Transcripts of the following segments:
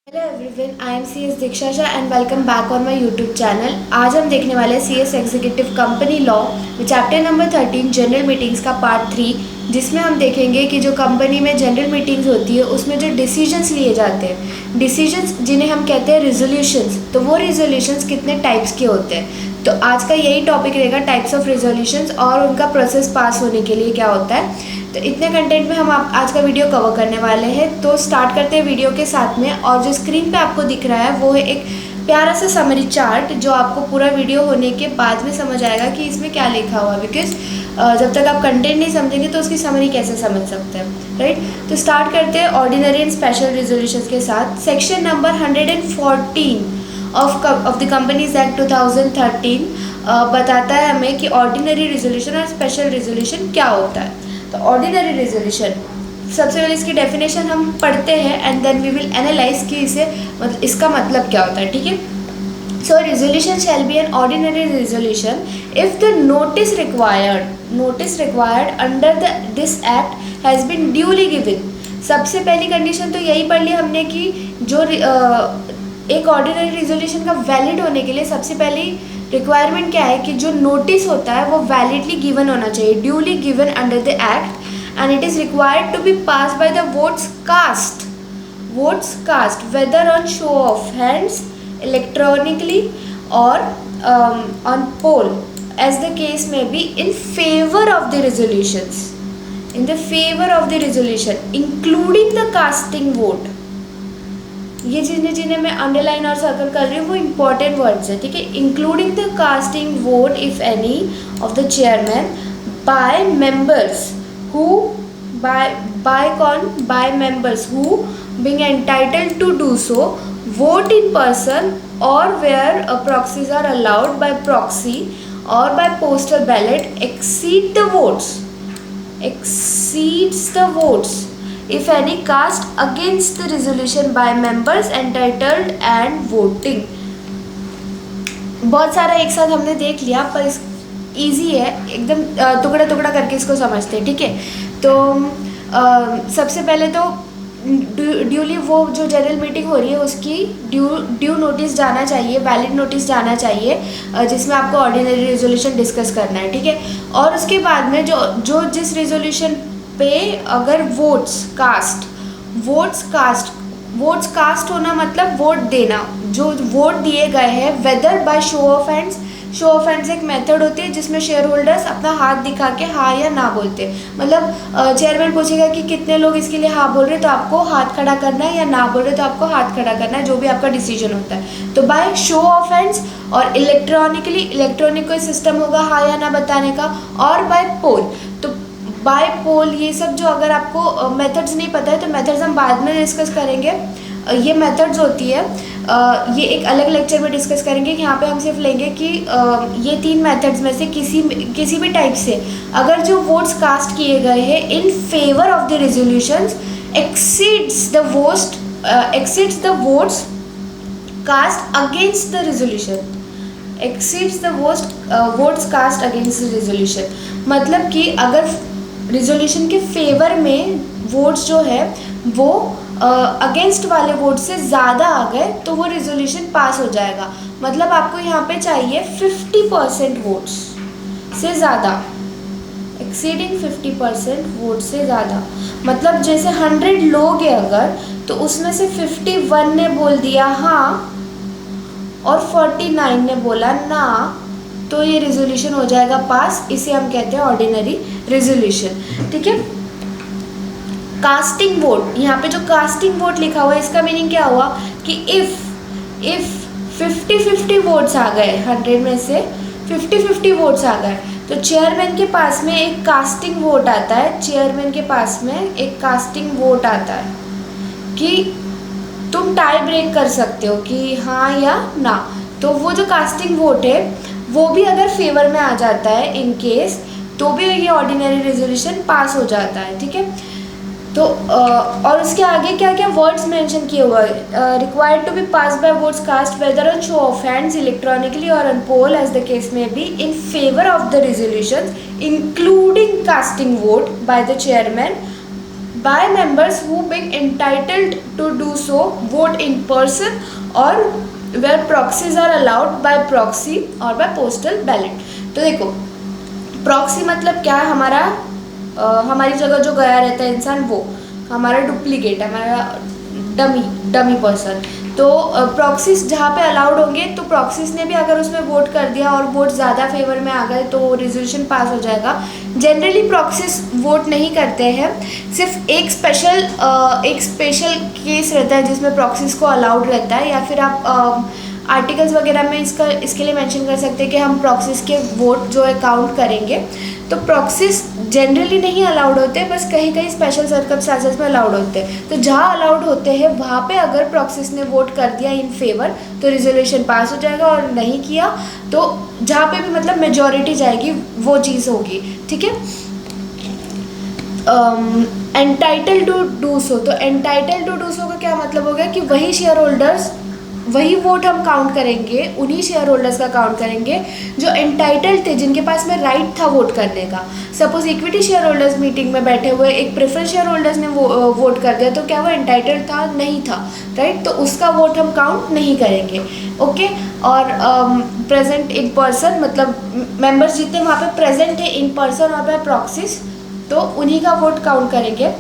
Hello everyone, I am C S Diksha Shah and welcome back on my YouTube channel. आज हम देखने वाले हैं C S executive company law में चैप्टर नंबर 13 जनरल मीटिंग्स का part 3, जिसमें हम देखेंगे कि जो कंपनी में जनरल मीटिंग्स होती है उसमें जो डिसीजंस लिए जाते हैं, डिसीजंस जिन्हें हम कहते हैं रिजोल्यूशंस, तो वो रिजोल्यूशंस कितने टाइप्स के होते हैं। तो आज का यही टॉपिक रहेगा, टाइप्स ऑफ रिजोल्यूशंस और उनका प्रोसेस पास होने के लिए क्या होता है। तो इतने कंटेंट में हम आज का वीडियो कवर करने वाले हैं। तो स्टार्ट करते हैं वीडियो के साथ में। और जो स्क्रीन पे आपको दिख रहा है वो है एक प्यारा सा समरी चार्ट, जो आपको पूरा वीडियो होने के बाद में समझ आएगा कि इसमें क्या लिखा हुआ है। बिकॉज जब तक आप कंटेंट नहीं समझेंगे तो उसकी समरी कैसे समझ सकते हैं, राइट। तो स्टार्ट करते हैं ऑर्डिनरी एंड स्पेशल रिजोल्यूशंस के साथ। Section number 114 of the companies act 2013 बताता है हमें कि ऑर्डिनरी रिजोल्यूशन और स्पेशल रिजोल्यूशन क्या होता है। तो ऑर्डिनरी रिजोल्यूशन, सबसे पहले इसकी डेफिनेशन हम पढ़ते हैं and then we will analyse कि इसका मतलब क्या होता है, ठीक है। So resolution shall be an ordinary resolution if the notice required under this act has been duly given. सबसे पहली कंडीशन तो यही पढ़ ली हमने कि जो एक ऑर्डिनरी रिजोल्यूशन का वैलिड होने के लिए सबसे पहली रिक्वायरमेंट क्या है कि जो नोटिस होता है वो वैलिडली गिवन होना चाहिए, duly given under the act, and it is required to be pass by the votes cast whether on show of hands, electronically और on poll, as the case may be, in favour of the resolutions, including the casting vote. ये जिन्हें मैं underline और circle कर रही हूँ वो important words है, ठीक है। Including the casting vote if any of the chairman by members who by members who being entitled to do so vote in person or where proxies are allowed by proxy or by postal ballot exceeds the votes if any cast against the resolution by members entitled and voting। बहुत सारा एक साथ हमने देख लिया, पर easy है एकदम, टुकड़ा टुकड़ा करके इसको समझते हैं, ठीक है। तो सबसे पहले तो ड्यूली वो जो जनरल मीटिंग हो रही है उसकी ड्यू नोटिस जाना चाहिए, वैलिड नोटिस जाना चाहिए, जिसमें आपको ऑर्डिनरी रेजोल्यूशन डिस्कस करना है, ठीक है। और उसके बाद में जो जिस रेजोल्यूशन पे अगर वोट्स कास्ट होना मतलब वोट देना, जो वोट दिए गए हैं whether by show of hands एक मेथड होती है जिसमें शेयर होल्डर्स अपना हाथ दिखा के हाँ या ना बोलते हैं। मतलब चेयरमैन पूछेगा कि कितने लोग इसके लिए हाँ बोल रहे हैं तो आपको हाथ खड़ा करना है, या ना बोल रहे तो आपको हाथ खड़ा करना है, जो भी आपका डिसीजन होता है। तो बाय शो ऑफ हैंड्स और इलेक्ट्रॉनिक कोई सिस्टम होगा हाँ या ना बताने का, और बाय पोल। तो बाय पोल ये सब जो, अगर आपको मेथड्स नहीं पता है तो मेथड्स हम बाद में डिस्कस करेंगे। ये मेथड्स होती है, ये एक अलग लेक्चर में डिस्कस करेंगे। यहाँ पे हम सिर्फ लेंगे कि ये 3 मेथड्स में से किसी भी टाइप से अगर जो वोट्स कास्ट किए गए हैं in favour of the resolutions exceeds the votes cast against the resolution, मतलब कि अगर रिजोल्यूशन के फेवर में वोट्स जो है वो अगेंस्ट वाले वोट से ज़्यादा आ गए तो वो रिजोल्यूशन पास हो जाएगा। मतलब आपको यहाँ पे चाहिए 50% वोट्स से ज़्यादा, एक्सीडिंग 50% वोट से ज़्यादा। मतलब जैसे 100 लोग हैं अगर, तो उसमें से 51 ने बोल दिया हाँ और 49 ने बोला ना, तो ये रिजोल्यूशन हो जाएगा पास। इसे हम कहते हैं ऑर्डिनरी रिजोल्यूशन, ठीक है। कास्टिंग वोट, यहाँ पे जो कास्टिंग वोट लिखा हुआ है इसका मीनिंग क्या हुआ कि इफ 50-50 वोट्स आ गए, 100 में से 50-50 वोट्स आ गए, तो चेयरमैन के पास में एक कास्टिंग वोट आता है, कि तुम टाई ब्रेक कर सकते हो कि हाँ या ना। तो वो जो कास्टिंग वोट है वो भी अगर फेवर में आ जाता है इन केस, तो भी ये ऑर्डिनरी रेजोल्यूशन पास हो जाता है, ठीक है। तो और उसके आगे क्या क्या वर्ड्स मेंशन किए हुए हैं, required to be pass by votes cast whether on show of hands, electronically और on poll as the case may be, in favour of the resolution including casting vote by the chairman by members who being entitled to do so vote in person or where proxies are allowed by proxy or by postal ballot। तो देखो proxy मतलब क्या है, हमारी जगह जो गया रहता है इंसान, वो हमारा डुप्लीकेट, हमारा डमी पर्सन। तो प्रॉक्सीज जहाँ पे अलाउड होंगे तो प्रॉक्सीज ने भी अगर उसमें वोट कर दिया और वोट ज़्यादा फेवर में आ गए तो रेजोल्यूशन पास हो जाएगा। जनरली प्रॉक्सीज वोट नहीं करते हैं, सिर्फ एक स्पेशल केस रहता है जिसमें प्रॉक्सीज को अलाउड रहता है, या फिर आप आर्टिकल्स वगैरह में इसके लिए मेंशन कर सकते हैं कि हम प्रॉक्सीज के वोट जो है काउंट करेंगे। तो प्रॉक्सीज जनरली नहीं अलाउड होते, बस कहीं कहीं स्पेशल सर्कमस्टांसेस में अलाउड होते हैं। तो जहाँ अलाउड होते हैं वहाँ पे अगर प्रॉक्सीज ने वोट कर दिया इन फेवर तो रेजोल्यूशन पास हो जाएगा, और नहीं किया तो जहाँ पे भी मतलब मेजॉरिटी जाएगी वो चीज़ होगी। ठीक है। एंटाइटल टू डू सो, तो एंटाइटल टू डू सो का क्या मतलब हो गया कि वही शेयर होल्डर्स, वही वोट हम काउंट करेंगे, उन्हीं शेयर होल्डर्स का काउंट करेंगे जो एंटाइटल्ड थे, जिनके पास में राइट था वोट करने का। Suppose equity share holders meeting में बैठे हुए एक प्रेफरेंस शेयर होल्डर्स ने वोट कर दिया, तो क्या वो एंटाइटल्ड था? नहीं था, राइट। तो उसका वोट हम काउंट नहीं करेंगे। ओके। और प्रेजेंट इन पर्सन मतलब मेंबर्स जितने वहाँ पे प्रेजेंट है इन पर्सन और बाय प्रॉक्सीज, तो उन्हीं का वोट काउंट करेंगे।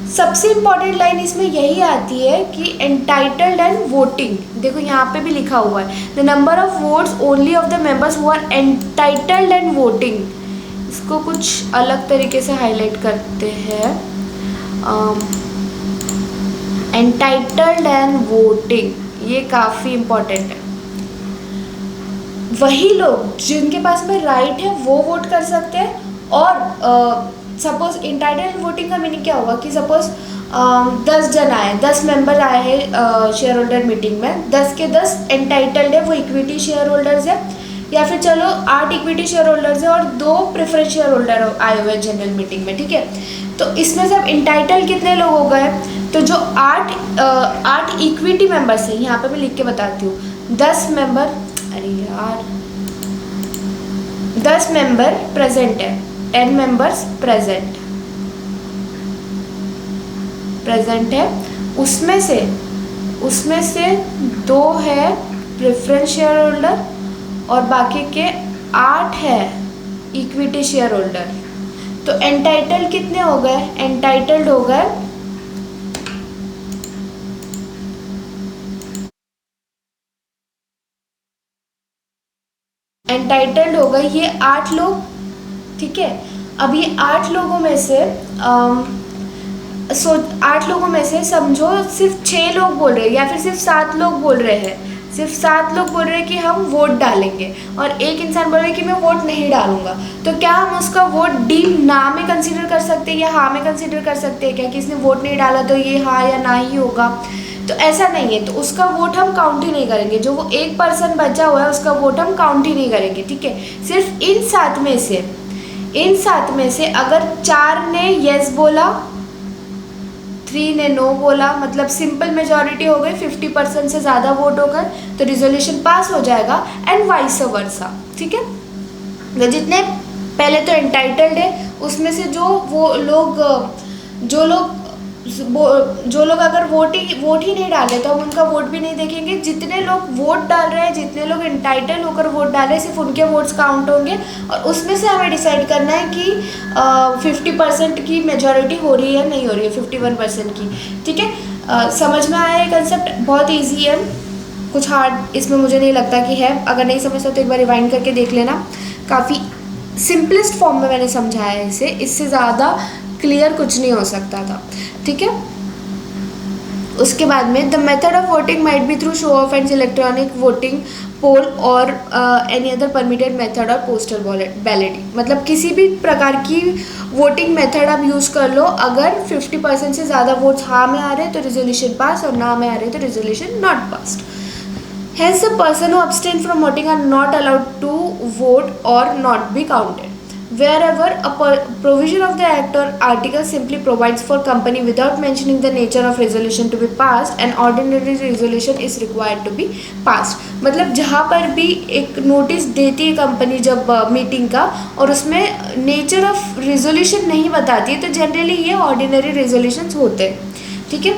सबसे इम्पॉर्टेंट लाइन इसमें यही आती है कि एंटाइटल्ड एंड वोटिंग, देखो यहाँ पे भी लिखा हुआ है the number of votes only of the members who are entitled and voting. इसको कुछ अलग तरीके से हाईलाइट करते हैं, एंटाइटल्ड एंड वोटिंग, ये काफ़ी इम्पॉर्टेंट है। वही लोग जिनके पास में राइट है वो वोट कर सकते हैं, और सपोज एंटाइटल्ड वोटिंग का मीनिंग क्या होगा कि सपोज 10 जन आए, 10 मेंबर आए हैं शेयर होल्डर मीटिंग में, 10 के 10 एंटाइटल्ड है, वो इक्विटी शेयर होल्डर्स है, या फिर चलो 8 इक्विटी शेयर होल्डर्स है और 2 प्रेफरेंस शेयर होल्डर आए हुए हैं जनरल मीटिंग में। ठीक है। तो इसमें से अब एंटाइटल्ड कितने लोग हो गए? तो जो 8 इक्विटी मेंबर्स हैं, यहाँ पे मैं लिख के बताती हूँ, 10 मेंबर, अरे यार 10 मेंबर प्रेजेंट है, 10 मेंबर्स प्रेजेंट है, उसमें से 2 है प्रेफरेंस शेयर होल्डर और बाकी के 8 है इक्विटी शेयर होल्डर। तो एंटाइटल्ड कितने हो गए? एंटाइटल्ड हो गए ये 8 लोग। ठीक है। अब ये 8 लोगों में से 8 लोगों में से समझो सिर्फ 6 लोग बोल रहे हैं, या फिर सिर्फ 7 लोग बोल रहे हैं, कि हम वोट डालेंगे, और एक इंसान बोल रहा है कि मैं वोट नहीं डालूंगा। तो क्या हम उसका वोट डीम ना में कंसीडर कर सकते हैं या हाँ में कंसीडर कर सकते हैं क्या, कि इसने वोट नहीं डाला तो ये हाँ या ना ही होगा? तो ऐसा नहीं है, तो उसका वोट हम काउंट ही नहीं करेंगे। जो वो एक पर्सन बचा हुआ है उसका वोट हम काउंट ही नहीं करेंगे। ठीक है। सिर्फ इन 7 में से अगर 4 ने येस बोला, 3 ने नो बोला, मतलब सिंपल मेजॉरिटी हो गई, 50% से ज़्यादा वोट हो गए तो रिजोल्यूशन पास हो जाएगा, एंड वाइस वर्सा। ठीक है। तो जितने पहले तो एंटाइटल्ड है उसमें से जो लोग अगर वोट ही नहीं डाले तो हम उनका वोट भी नहीं देखेंगे। जितने लोग वोट डाल रहे हैं, जितने लोग एंटाइटल होकर वोट डाल रहे हैं, सिर्फ उनके वोट्स काउंट होंगे, और उसमें से हमें डिसाइड करना है कि 50% की मेजॉरिटी हो रही है नहीं हो रही है, 51% की। ठीक है। समझ में आया ये कंसेप्ट? बहुत ईजी है, कुछ हार्ड इसमें मुझे नहीं लगता कि है। अगर नहीं समझता तो एक बार रिवाइंड करके देख लेना, काफ़ी सिंपलेस्ट फॉर्म में मैंने समझाया है इसे, इससे ज़्यादा क्लियर कुछ नहीं हो सकता था। ठीक है। उसके बाद में the method of voting might be through show of and electronic voting poll or any other permitted method or postal ballot, मतलब किसी भी प्रकार की वोटिंग मेथड आप यूज़ कर लो। अगर 50% से ज़्यादा वोट्स हाँ में आ रहे हैं तो रिजोल्यूशन पास, और ना में आ रहे हैं तो resolution not passed. Hence, the person who abstain from voting are not allowed to vote or not be counted. wherever a provision of the act or article simply provides for company without mentioning the nature of resolution to be passed, an ordinary resolution is required to be passed. मतलब जहाँ पर भी एक notice देती है company जब meeting का और उसमें नेचर ऑफ रेजोल्यूशन नहीं बताती है, तो जनरली ये ऑर्डिनरी रेजोल्यूशंस होते हैं. ठीक है,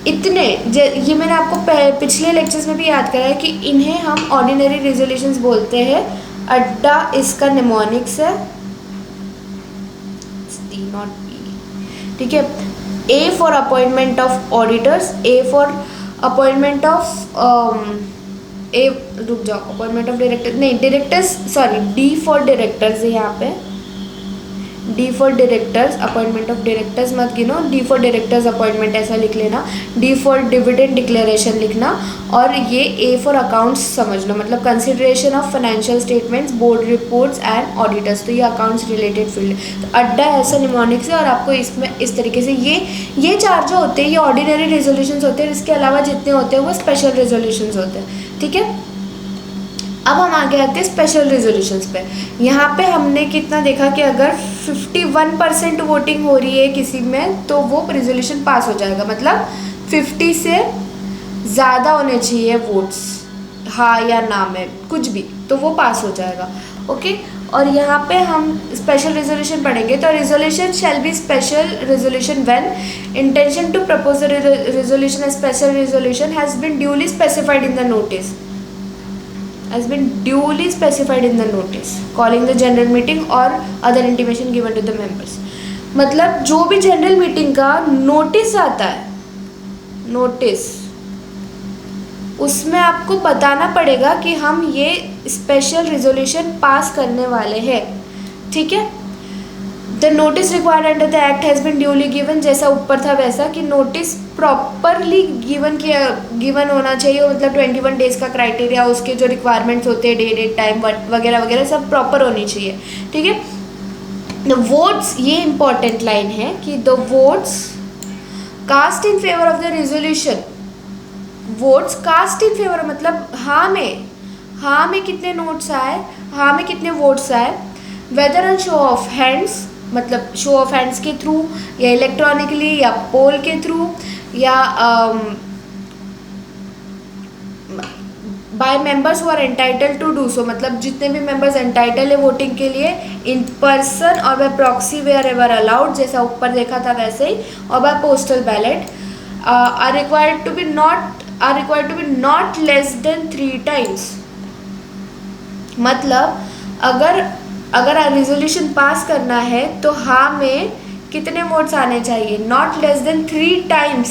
इतने ये मैंने आपको पिछले लेक्चर्स में भी याद कराया कि इन्हें हम ऑर्डिनरी रेजोल्यूशंस बोलते हैं. अड्डा इसका निमोनिक्स है, डी नॉट पी. ठीक है, A for appointment of auditors, A for appointment of A रुक जाओ, अपॉइंटमेंट ऑफ डायरेक्टर नहीं, directors sorry, D for directors है यहाँ पे, D for directors, appointment of directors मत गिनो, डी फॉर डायरेक्टर्स अपॉइंटमेंट ऐसा लिख लेना, डी फॉर डिविडेंड डिक्लेरेशन लिखना, और ये ए फॉर अकाउंट्स समझ लो, मतलब consideration of financial statements, board reports and auditors, तो ये अकाउंट्स रिलेटेड फील्ड. तो अड्डा ऐसा निमोनिक्स है और आपको इसमें इस तरीके से ये चार जो होते हैं ये ऑर्डिनरी रेजोल्यूशंस होते हैं. इसके अलावा जितने होते हैं वो स्पेशल रेजोल्यूशंस होते हैं. ठीक है, अब हम आगे आते हैं स्पेशल रेजोल्यूशंस पे. यहाँ पे हमने कितना देखा कि अगर 51% वोटिंग हो रही है किसी में तो वो रेजोल्यूशन पास हो जाएगा, मतलब 50 से ज़्यादा होने चाहिए वोट्स, हाँ या ना में कुछ भी, तो वो पास हो जाएगा. ओके, और यहाँ पे हम स्पेशल रेजोल्यूशन पढ़ेंगे. तो resolution shall be special resolution when intention to propose resolution as special resolution has been duly specified in the notice, has been duly specified in the notice calling the general meeting or other intimation given to the members. मतलब जो भी general meeting का notice आता है, notice उसमें आपको बताना पड़ेगा कि हम ये स्पेशल रेजोल्यूशन पास करने वाले हैं. ठीक है, the notice required under the act has been duly given, जैसा ऊपर था वैसा कि नोटिस प्रॉपरली गिवन होना चाहिए, मतलब 21 डेज़ का क्राइटेरिया, उसके जो रिक्वायरमेंट्स होते हैं, डेट टाइम वगैरह वगैरह सब प्रॉपर होनी चाहिए. ठीक है, द वोट्स, ये इंपॉर्टेंट लाइन है कि the votes cast in favour of the resolution, votes cast in favour मतलब हाँ में कितने नोट्स आए, हाँ में कितने वोट्स आए, whether on show of hands, मतलब शो ऑफ हैंड्स के थ्रू या इलेक्ट्रॉनिकली या पोल के थ्रू या by members who are entitled to do so, मतलब जितने भी मेंबर्स एंटाइटल है वोटिंग के लिए, इन पर्सन और by proxy wherever allowed, जैसा ऊपर देखा था वैसे ही, और by postal ballot, are required to be not less than 3 times. मतलब अगर रेजोल्यूशन पास करना है तो हाँ में कितने वोट्स आने चाहिए, not less than 3 times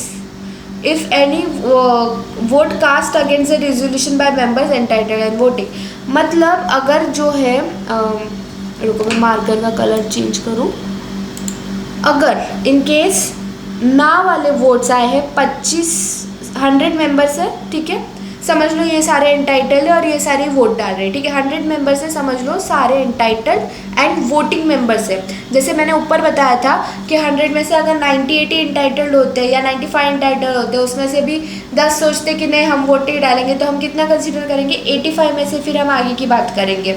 if any vote cast against the resolution by members entitled and voting. मतलब अगर जो है रुको मैं मार्कर का कलर चेंज करूँ, अगर इन केस ना वाले वोट्स आए हैं 100 मेंबर्स है, ठीक है, समझ लो ये सारे एंटाइटल्ड है और ये सारे वोट डाल रहे हैं. ठीक है, 100 मेंबर्स से समझ लो सारे एंटाइटल्ड एंड वोटिंग मेंबर्स है. जैसे मैंने ऊपर बताया था कि 100 में से अगर 90-80 एंटाइटल्ड होते हैं या 95 एंटाइटल्ड होते हैं, उसमें से भी 10 सोचते कि नहीं हम वोट ही डालेंगे, तो हम कितना कंसिडर करेंगे, 85 में से फिर हम आगे की बात करेंगे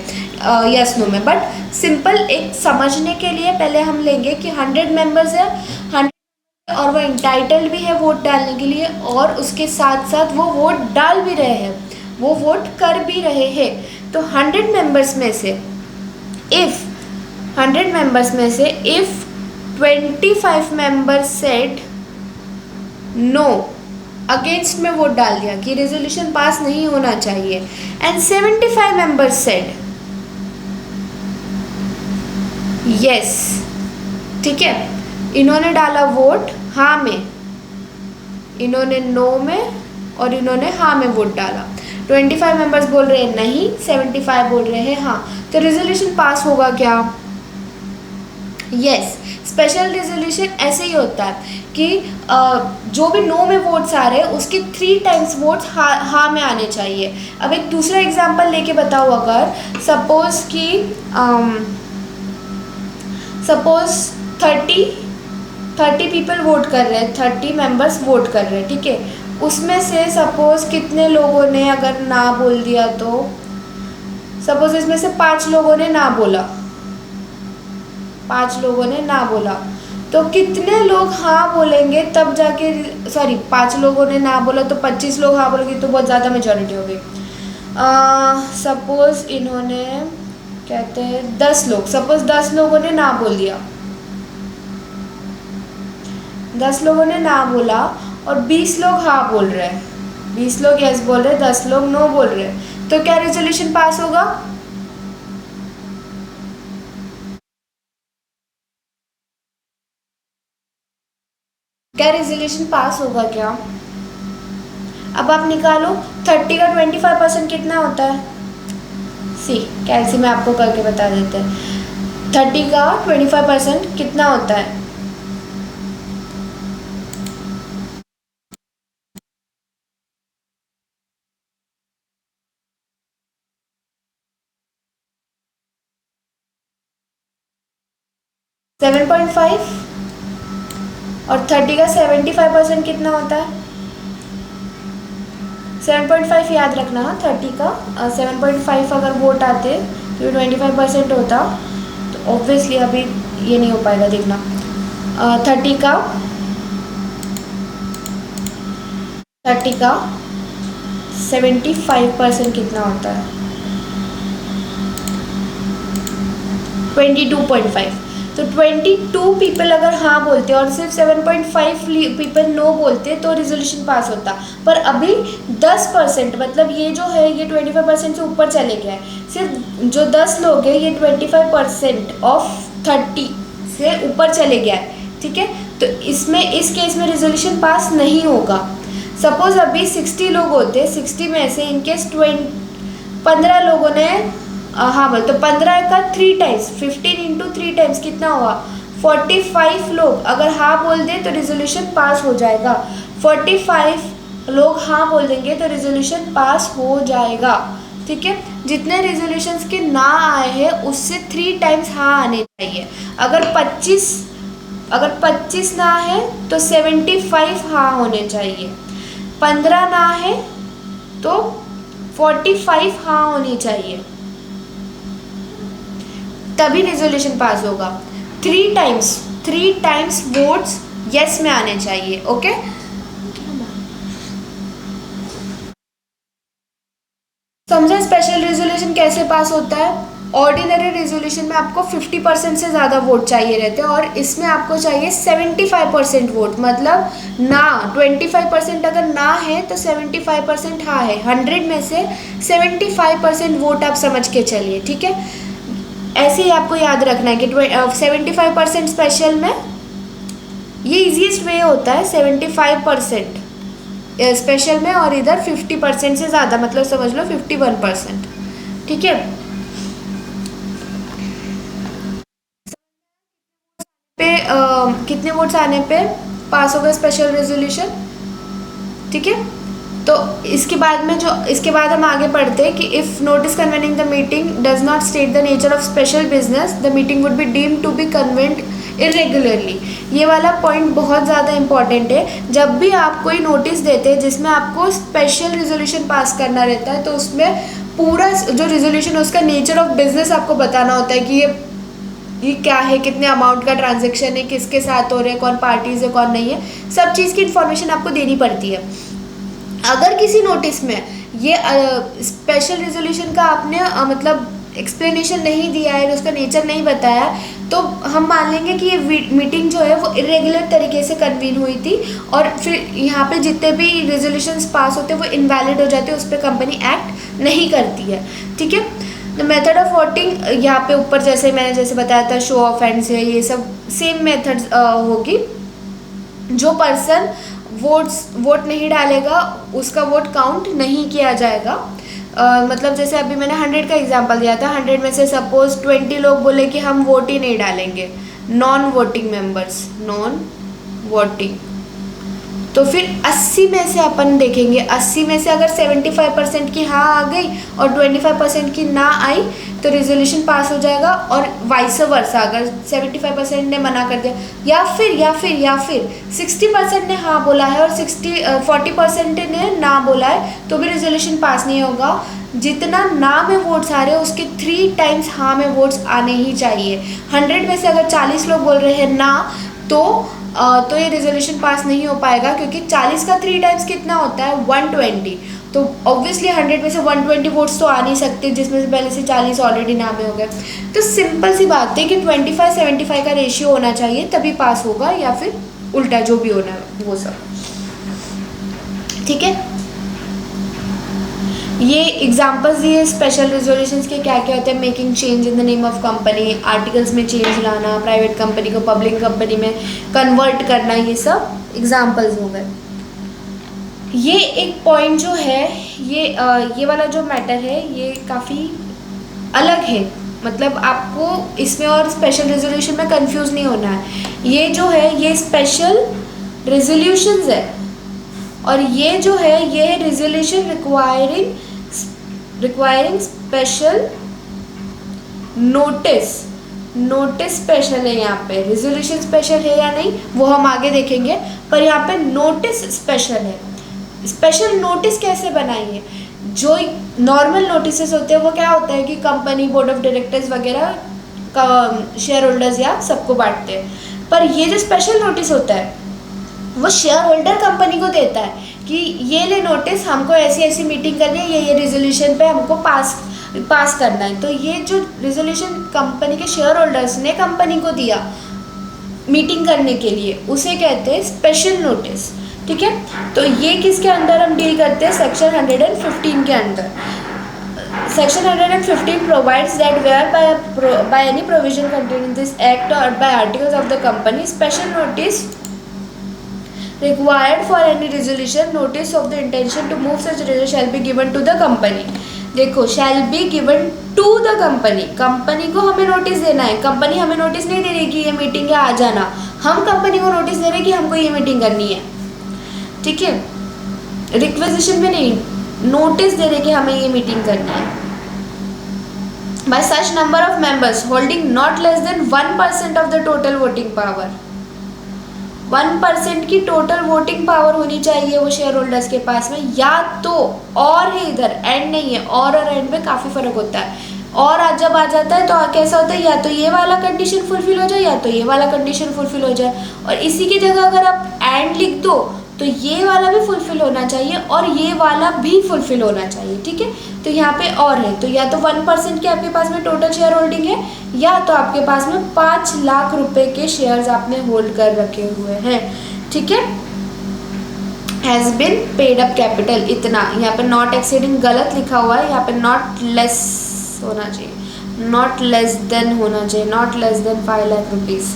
यस नो में. बट सिंपल एक समझने के लिए पहले हम लेंगे कि 100 मेंबर्स है, 100 और वो इंटाइटल्ड भी है वोट डालने के लिए, और उसके साथ साथ वो वोट डाल भी रहे हैं, वो वोट कर भी रहे हैं. तो 100 मेंबर्स में से if 25 members said no, against में वोट डाल दिया कि रेजोल्यूशन पास नहीं होना चाहिए, एंड 75 मेंबर्स सेड यस, ठीक है, इन्होंने डाला वोट हाँ में, इन्होंने नो में और इन्होंने हाँ में वोट डाला. 25 मेंबर्स बोल रहे हैं नहीं, 75 बोल रहे हैं हाँ, तो रेजोल्यूशन पास होगा क्या, यस. स्पेशल रेजोल्यूशन ऐसे ही होता है कि जो भी नो में वोट्स आ रहे हैं उसके 3 times वोट्स हाँ में आने चाहिए. अब एक दूसरा एग्जांपल लेके बताओ, अगर सपोज कि सपोज 30 पीपल वोट कर रहे हैं, 30 मेंबर्स वोट कर रहे हैं, ठीक है, उसमें से सपोज कितने लोगों ने अगर ना बोल दिया, तो सपोज इसमें से 5 लोगों ने ना बोला, 5 लोगों ने ना बोला, तो कितने लोग हाँ बोलेंगे तब जाके, सॉरी 5 लोगों ने ना बोला तो 25 लोग हाँ बोलेंगे, तो बहुत ज़्यादा मेजॉरिटी हो गई। सपोज इन्होंने कहते हैं 10 लोग, सपोज 10 लोगों ने ना बोल दिया, 10 लोगों ने ना बोला और 20 लोग हाँ बोल रहे हैं, 20 लोग यस बोल रहे हैं, 10 लोग नो बोल रहे हैं, तो क्या रेजोल्यूशन पास होगा? क्या रेजोल्यूशन पास होगा क्या? अब आप निकालो 30 का 25% कितना होता है? सी कैलसी में आपको करके बता देते हैं। 30 का 25% कितना होता है? सेवन 7.5 और 30 का 75% कितना होता है? 7.5 याद रखना। 30 का 7.5 अगर वोट आते तो 25% होता, तो ऑब्वियसली अभी ये नहीं हो पाएगा, देखना। 30 का 75% कितना होता है? 22.5। तो 22 पीपल अगर हाँ बोलते और सिर्फ 7.5 पीपल नो बोलते तो रिजोल्यूशन पास होता। पर अभी 10%, मतलब ये जो है ये 25% से ऊपर चले गया है। सिर्फ जो 10 लोग हैं ये 25% ऑफ 30 से ऊपर चले गया है, ठीक है। तो इसमें इस केस में रिजोल्यूशन पास नहीं होगा। सपोज अभी 60 लोग होते, 60 में से इनकेस 15 लोगों ने हाँ बोल, तो 15 का 3 टाइम्स 15 इंटू 3 टाइम्स कितना हुआ? 45 लोग अगर हाँ बोल दे तो रिजोल्यूशन पास हो जाएगा। 45 लोग हाँ बोल देंगे तो रिजोल्यूशन पास हो जाएगा, ठीक है। जितने रिजोल्यूशंस के ना आए हैं उससे 3 टाइम्स हाँ आने चाहिए। अगर 25 ना है तो 75 हाँ होने चाहिए। 15 ना है तो 45 हाँ होनी चाहिए, तभी रिजोल्यूशन पास होगा। 3 टाइम्स वोट्स यस में आने चाहिए, ओके। समझे स्पेशल रिजोल्यूशन कैसे पास होता है? ऑर्डिनरी रिजोल्यूशन में आपको 50% से ज़्यादा वोट चाहिए रहते हैं और इसमें आपको चाहिए 75% वोट, मतलब ना 25% अगर ना है तो 75% हाँ है। 100 में से 75% वोट आप समझ के चलिए, ठीक है। ऐसे ही आपको याद रखना है कि 75% स्पेशल में ये इजीएस्ट वे होता है। 75% स्पेशल में और इधर 50% से ज़्यादा, मतलब समझ लो 51%, ठीक है। पे कितने वोट्स आने पे पास होगा स्पेशल रेजोल्यूशन, ठीक है। तो इसके बाद हम आगे पढ़ते हैं कि if notice convening the meeting does not state the nature of special business the meeting would be deemed to be convened irregularly. ये वाला पॉइंट बहुत ज़्यादा इंपॉर्टेंट है। जब भी आप कोई नोटिस देते हैं जिसमें आपको स्पेशल रिजोल्यूशन पास करना रहता है तो उसमें पूरा जो रिजोल्यूशन है उसका नेचर ऑफ बिजनेस आपको बताना होता है कि ये क्या है, कितने अमाउंट का ट्रांजेक्शन है, किसके साथ हो रहे हैं, कौन पार्टीज है कौन नहीं है, सब चीज़ की इन्फॉर्मेशन आपको देनी पड़ती है। अगर किसी नोटिस में ये स्पेशल रिजोल्यूशन का आपने मतलब एक्सप्लेनेशन नहीं दिया है, उसका नेचर नहीं बताया, तो हम मान लेंगे कि ये मीटिंग जो है वो इरेगुलर तरीके से कन्वीन हुई थी और फिर यहाँ पे जितने भी रेजोल्यूशंस पास होते हैं वो इनवैलिड हो जाते हैं, उस पर कंपनी एक्ट नहीं करती है, ठीक है। द मेथड ऑफ वोटिंग यहाँ पे ऊपर जैसे मैंने बताया था, शो ऑफ हैंड्स है, ये सब सेम मेथड होगी। जो पर्सन वोट नहीं डालेगा उसका वोट काउंट नहीं किया जाएगा। मतलब जैसे अभी मैंने 100 का एग्जांपल दिया था, 100 में से सपोज 20 लोग बोले कि हम वोट ही नहीं डालेंगे, non voting members, non voting, तो फिर 80 में से अपन देखेंगे, 80 में से अगर 75% की हाँ आ गई और 25% की ना आई, तो रेजोल्यूशन पास हो जाएगा। और वाइस वर्सा, अगर 75% ने मना कर दिया या फिर 60% ने हाँ बोला है और 40% ने ना बोला है, तो भी रेजोल्यूशन पास नहीं होगा। जितना ना में वोट्स आ रहे हैं उसके 3 टाइम्स हाँ में वोट्स आने ही चाहिए। 100 में से अगर 40 लोग बोल रहे हैं ना, तो ये रेजोल्यूशन पास नहीं हो पाएगा, क्योंकि 40 का 3 टाइम्स कितना होता है, 120। तो ऑब्वियसली 100 में से 120 वोट्स तो आ नहीं सकते, जिसमें से पहले से 40 ऑलरेडी ना में हो गए। तो सिंपल सी बात है कि 25-75 का रेशियो होना चाहिए, तभी पास होगा, या फिर उल्टा जो भी होना है वो सब। ठीक है, ये एग्जांपल्स दिए स्पेशल रेजोल्यूशंस के क्या क्या होते हैं। Making change in the name of company, articles में चेंज लाना, प्राइवेट कंपनी को पब्लिक कंपनी में कन्वर्ट करना, ये सब एग्जांपल्स हो गए। ये एक पॉइंट जो है, ये वाला जो मैटर है ये काफ़ी अलग है, मतलब आपको इसमें और स्पेशल रेजोल्यूशन में कंफ्यूज नहीं होना है। ये जो है ये स्पेशल रेजोल्यूशंस है, और ये जो है ये है resolution requiring special notice special है। यहाँ पे रेजोल्यूशन स्पेशल है या नहीं वो हम आगे देखेंगे, पर यहाँ पे नोटिस स्पेशल है। स्पेशल नोटिस कैसे बनाएंगे? जो नॉर्मल नोटिस होते हैं वो क्या होता है कि कंपनी बोर्ड ऑफ डायरेक्टर्स वगैरह का शेयर होल्डर्स या सबको बांटते हैं, पर ये जो स्पेशल नोटिस होता है वो शेयर होल्डर कंपनी को देता है कि ये ले नोटिस, हमको ऐसी ऐसी मीटिंग करनी है, ये रेजोल्यूशन पे हमको पास करना है। तो ये जो रेजोल्यूशन कंपनी के शेयर होल्डर्स ने कंपनी को दिया मीटिंग करने के लिए, उसे कहते हैं स्पेशल नोटिस। ठीक है, तो ये किसके अंदर हम डील करते हैं? सेक्शन 115 के अंदर। Section 115 provides that where by any provision contained in this act or by articles of the company, special notice required for any resolution, notice of the intention to move such resolution shall be given to the company। देखो, shall be given to the company, company को हमें notice देना है। Company हमें notice नहीं दे रही कि ये मीटिंग है आ जाना, हम कंपनी को नोटिस दे रहे कि हमको ये मीटिंग करनी है। ठीक है, रिक्वेजिशन में नहीं, नोटिस दे रहे कि हमें ये मीटिंग करनी है। By such number of members holding not less than 1% of the total voting power, 1% की टोटल वोटिंग पावर होनी चाहिए वो शेयर होल्डर्स के पास में। या तो और है, इधर एंड नहीं है, और एंड में काफ़ी फ़र्क होता है। और आज जब आ जाता है तो कैसा होता है, या तो ये वाला कंडीशन फुलफिल हो जाए या तो ये वाला कंडीशन फुलफिल हो जाए, और इसी की जगह अगर आप एंड लिख दो तो ये वाला भी फुलफिल होना चाहिए और ये वाला भी फुलफिल होना चाहिए। ठीक है, तो यहाँ पे और है, तो या तो 1% के आपके पास में टोटल शेयर होल्डिंग है, या तो आपके पास में 5 लाख रुपए के शेयर्स आपने होल्ड कर रखे हुए हैं। ठीक है, has been paid up capital इतना, यहाँ पे नॉट एक्सीडिंग गलत लिखा हुआ है, यहाँ पे नॉट लेस होना चाहिए, नॉट लेस देन होना चाहिए, not less then 5 lakh rupees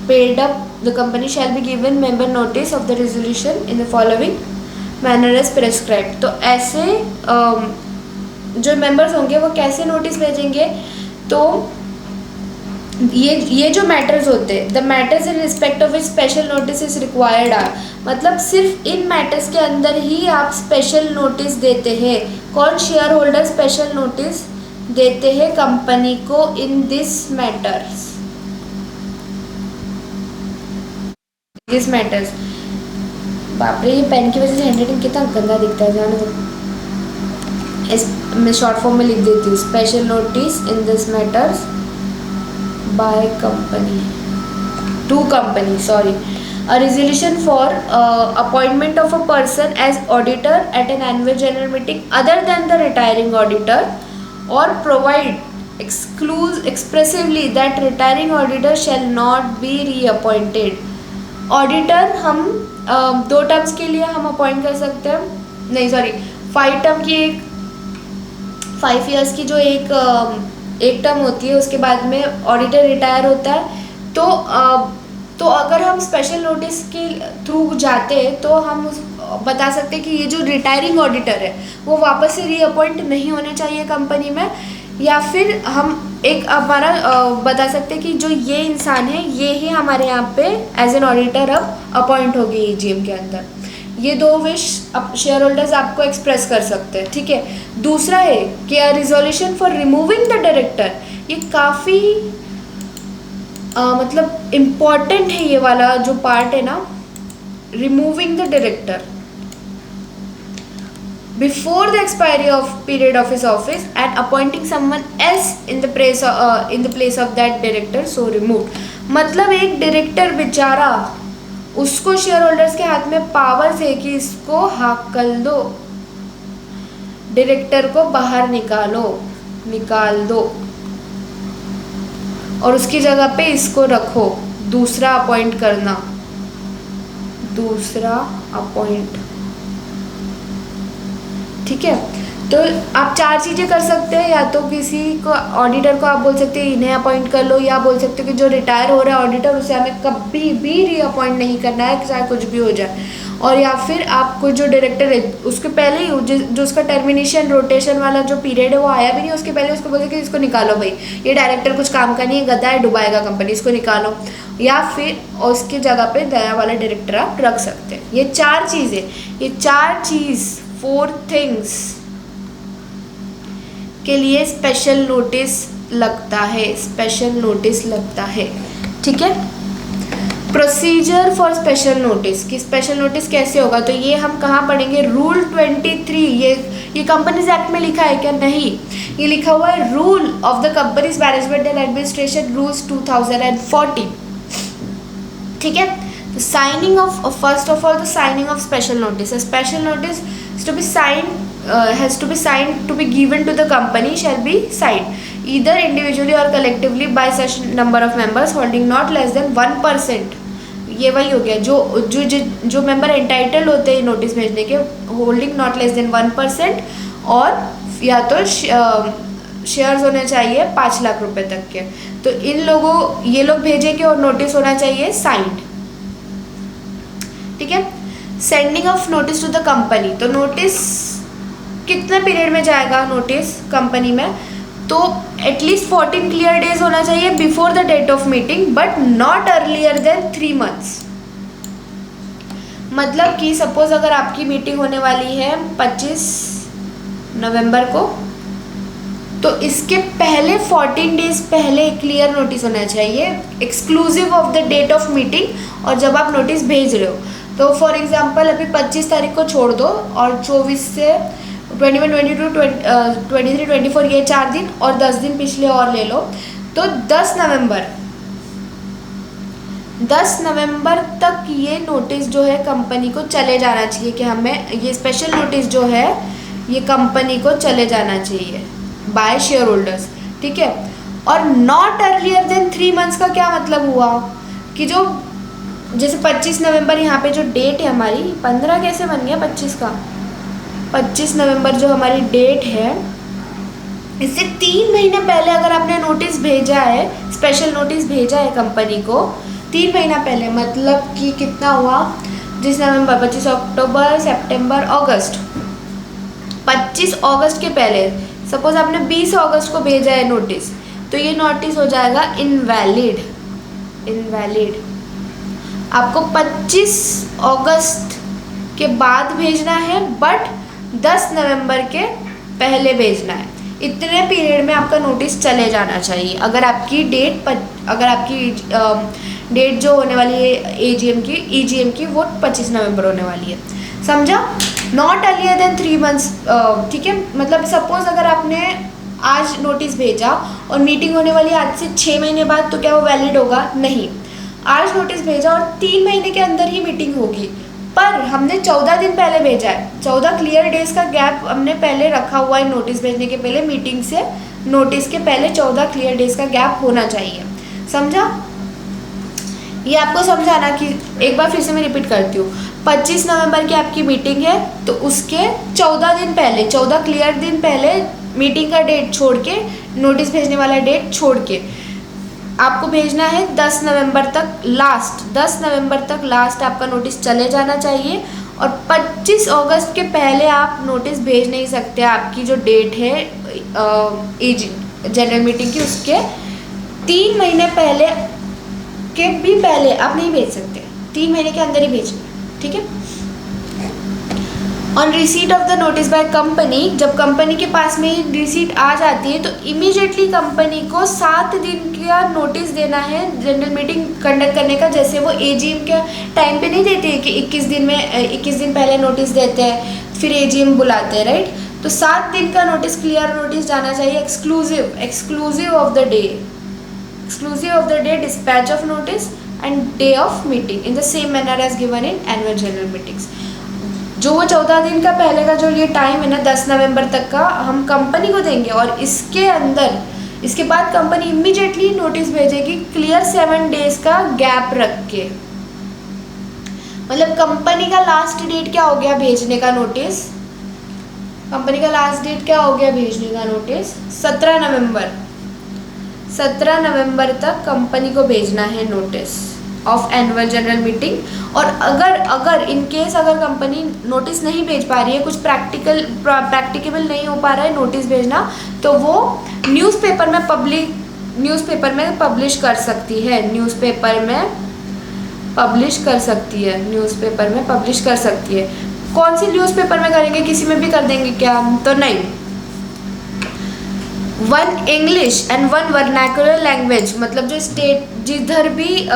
paid up the company shall be given member notice of the resolution in the following manner as prescribed। तो ऐसे जो मेंबर्स होंगे वो कैसे नोटिस भेजेंगे? तो ये जो मैटर्स होते हैं, the matters in respect of which special notice is required are, मतलब सिर्फ इन मैटर्स के अंदर ही आप स्पेशल नोटिस देते हैं। कौन? शेयर होल्डर स्पेशल नोटिस देते हैं कंपनी को इन दिस मैटर्स, दिस मैटर्स। बाप रे, ये पेन की वजह से हैंडराइटिंग कितना गंदा दिखता है, जाने दो। इस मैं शॉर्ट फॉर्म में लिख देती हूँ, special notice in this matters by company to company, sorry, a resolution for appointment of a person as auditor at an annual general meeting other than the retiring auditor, or provide expressively that retiring auditor shall not be reappointed। Auditor हम 2 terms के लिए हम appoint कर सकते हैं, नहीं sorry 5 term की, 5 years की जो एक टर्म होती है, उसके बाद में ऑडिटर रिटायर होता है। तो अगर हम स्पेशल नोटिस के थ्रू जाते हैं तो हम बता सकते हैं कि ये जो रिटायरिंग ऑडिटर है वो वापस से रीअपॉइंट नहीं होने चाहिए कंपनी में, या फिर हम एक हमारा बता सकते हैं कि जो ये इंसान है ये ही हमारे यहाँ पे एज एन ऑडिटर अब अपॉइंट होगी ईजीएम के अंदर। ये 2 विश शेयर होल्डर्स आपको एक्सप्रेस कर सकते हैं, ठीक है। दूसरा है कि अ resolution for removing the director, ये काफ़ी मतलब इम्पॉर्टेंट है ये वाला जो पार्ट है ना, removing the director before the expiry of period of his office and appointing someone else in the place of that director so removed। मतलब एक डायरेक्टर बेचारा, उसको शेयर होल्डर्स के हाथ में पावर्स है कि इसको हाकल दो, डायरेक्टर को बाहर निकाल दो और उसकी जगह पे इसको रखो, दूसरा अपॉइंट करना, दूसरा अपॉइंट, ठीक है। तो आप 4 चीज़ें कर सकते हैं, या तो किसी को ऑडिटर को आप बोल सकते हैं इन्हें अपॉइंट कर लो, या बोल सकते हो कि जो रिटायर हो रहा है ऑडिटर उसे हमें कभी भी रीअपॉइंट नहीं करना है, चाहे कुछ भी हो जाए। और या फिर आपको जो डायरेक्टर है उसके पहले ही जो उसका टर्मिनेशन रोटेशन वाला जो पीरियड है वो आया भी नहीं, उसके पहले उसको बोलते कि इसको निकालो भाई, ये डायरेक्टर कुछ काम का नहीं है, गधा है, डुबाएगा कंपनी, इसको निकालो। या फिर उसकी जगह पे नया वाला डायरेक्टर आप रख सकते हैं। ये 4 चीज़ें, ये 4 चीज़ 4 थिंग्स के लिए स्पेशल नोटिस लगता है, स्पेशल नोटिस लगता है, ठीक है। प्रोसीजर फॉर स्पेशल नोटिस, कि स्पेशल नोटिस कैसे होगा, तो ये हम कहाँ पढ़ेंगे, रूल 23। ये कंपनीज एक्ट में लिखा है क्या? नहीं, ये लिखा हुआ है rule of the companies management and administration rules 2014, ठीक है। Signing off, first of all the signing off special notice, special notice to be signed has to be signed to be given to the company shall be signed either individually or collectively by such number of members holding not less than 1%। ये वही हो गया जो member entitled होते हैं notice भेजने के, holding not less then 1%, और या तो शेयर्स होने चाहिए 5 लाख रुपए तक के। तो इन लोगों, ये लोग भेजेंगे और नोटिस होना चाहिए साइंड, ठीक है। Sending of notice to the company, तो नोटिस कितने पीरियड में जाएगा नोटिस कंपनी में, तो एटलीस्ट 14 क्लियर डेज होना चाहिए before the date of meeting but not earlier than 3 months। मतलब कि सपोज अगर आपकी मीटिंग होने वाली है 25 नवंबर को, तो इसके पहले 14 डेज पहले क्लियर नोटिस होना चाहिए exclusive of the date of meeting. और जब आप नोटिस भेज रहे हो तो फॉर एग्जांपल अभी 25 तारीख को छोड़ दो और 24 से 21, 22, 23, 24 ये 4 दिन और 10 दिन पिछले और ले लो, तो 10 नवंबर तक ये नोटिस जो है कंपनी को चले जाना चाहिए कि हमें ये स्पेशल नोटिस जो है ये कंपनी को चले जाना चाहिए बाय शेयर होल्डर्स, ठीक है। और नॉट अर्लियर देन 3 months का क्या मतलब हुआ कि जो जैसे 25 नवंबर यहाँ पे जो डेट है हमारी, 15 कैसे बन गया 25 का, 25 नवंबर जो हमारी डेट है, इससे 3 महीने पहले अगर आपने नोटिस भेजा है, स्पेशल नोटिस भेजा है कंपनी को 3 महीना पहले, मतलब कि कितना हुआ, जिस नवंबर, 25 अक्टूबर, सितंबर, अगस्त, 25 अगस्त के पहले सपोज आपने 20 अगस्त को भेजा है नोटिस, तो ये नोटिस हो जाएगा इनवैलिड। आपको 25 अगस्त के बाद भेजना है बट 10 नवंबर के पहले भेजना है। इतने पीरियड में आपका नोटिस चले जाना चाहिए। अगर आपकी डेट जो होने वाली है ईजीएम की वो 25 नवंबर होने वाली है, समझा। नॉट अर्लियर देन 3 months, ठीक है। मतलब सपोज अगर आपने आज नोटिस भेजा और मीटिंग होने वाली आज से 6 महीने बाद, तो क्या वो वैलिड होगा? नहीं। आज नोटिस भेजा और 3 महीने के अंदर ही मीटिंग होगी, पर हमने 14 दिन पहले भेजा है, 14 क्लियर डेज का गैप हमने पहले रखा हुआ है नोटिस भेजने के पहले, मीटिंग से नोटिस के पहले 14 क्लियर डेज का गैप होना चाहिए, समझा। ये आपको समझाना कि एक बार फिर से मैं रिपीट करती हूँ, 25 नवंबर की आपकी मीटिंग है तो उसके 14 दिन पहले, 14 क्लियर दिन पहले मीटिंग का डेट छोड़ के, नोटिस भेजने वाला डेट छोड़ के आपको भेजना है 10 नवंबर तक लास्ट, 10 नवंबर तक लास्ट आपका नोटिस चले जाना चाहिए। और 25 अगस्त के पहले आप नोटिस भेज नहीं सकते, आपकी जो डेट है जनरल मीटिंग की उसके 3 महीने पहले के भी पहले आप नहीं भेज सकते, 3 महीने के अंदर ही भेजना, ठीक है। On receipt of the notice by company, जब कंपनी के पास में रिसीट आ जाती है तो इमीडिएटली कंपनी को 7 दिन का नोटिस देना है जनरल मीटिंग कंडक्ट करने का। जैसे वो एजीएम के टाइम पे नहीं देते हैं कि 21 दिन पहले नोटिस देते हैं, फिर एजीएम बुलाते हैं, राइट। तो 7 दिन का नोटिस, क्लियर नोटिस जाना चाहिए। Exclusive of the day dispatch of notice and day of meeting in the same manner as given in annual general meetings. जो वो 14 दिन का पहले का जो ये टाइम है ना 10 नवंबर तक का, हम कंपनी को देंगे और इसके बाद कंपनी इमीडिएटली नोटिस भेजेगी क्लियर 7 डेज का गैप रख के। मतलब कंपनी का लास्ट डेट क्या हो गया भेजने का नोटिस, कंपनी का लास्ट डेट क्या हो गया भेजने का नोटिस, 17 नवंबर। 17 नवंबर तक कंपनी को भेजना है notice of annual general meeting. और अगर इन केस अगर कंपनी नोटिस नहीं भेज पा रही है, कुछ प्रैक्टिकेबल नहीं हो पा रहा है नोटिस भेजना, तो वो न्यूज़पेपर में पब्लिश कर सकती है। न्यूज़पेपर में पब्लिश कर सकती है। कौन सी न्यूज़पेपर में करेंगे, किसी में भी कर देंगे क्या? तो नहीं। 1 इंग्लिश एंड 1 वर्नाकुलर लैंग्वेज, मतलब जो स्टेट जिधर भी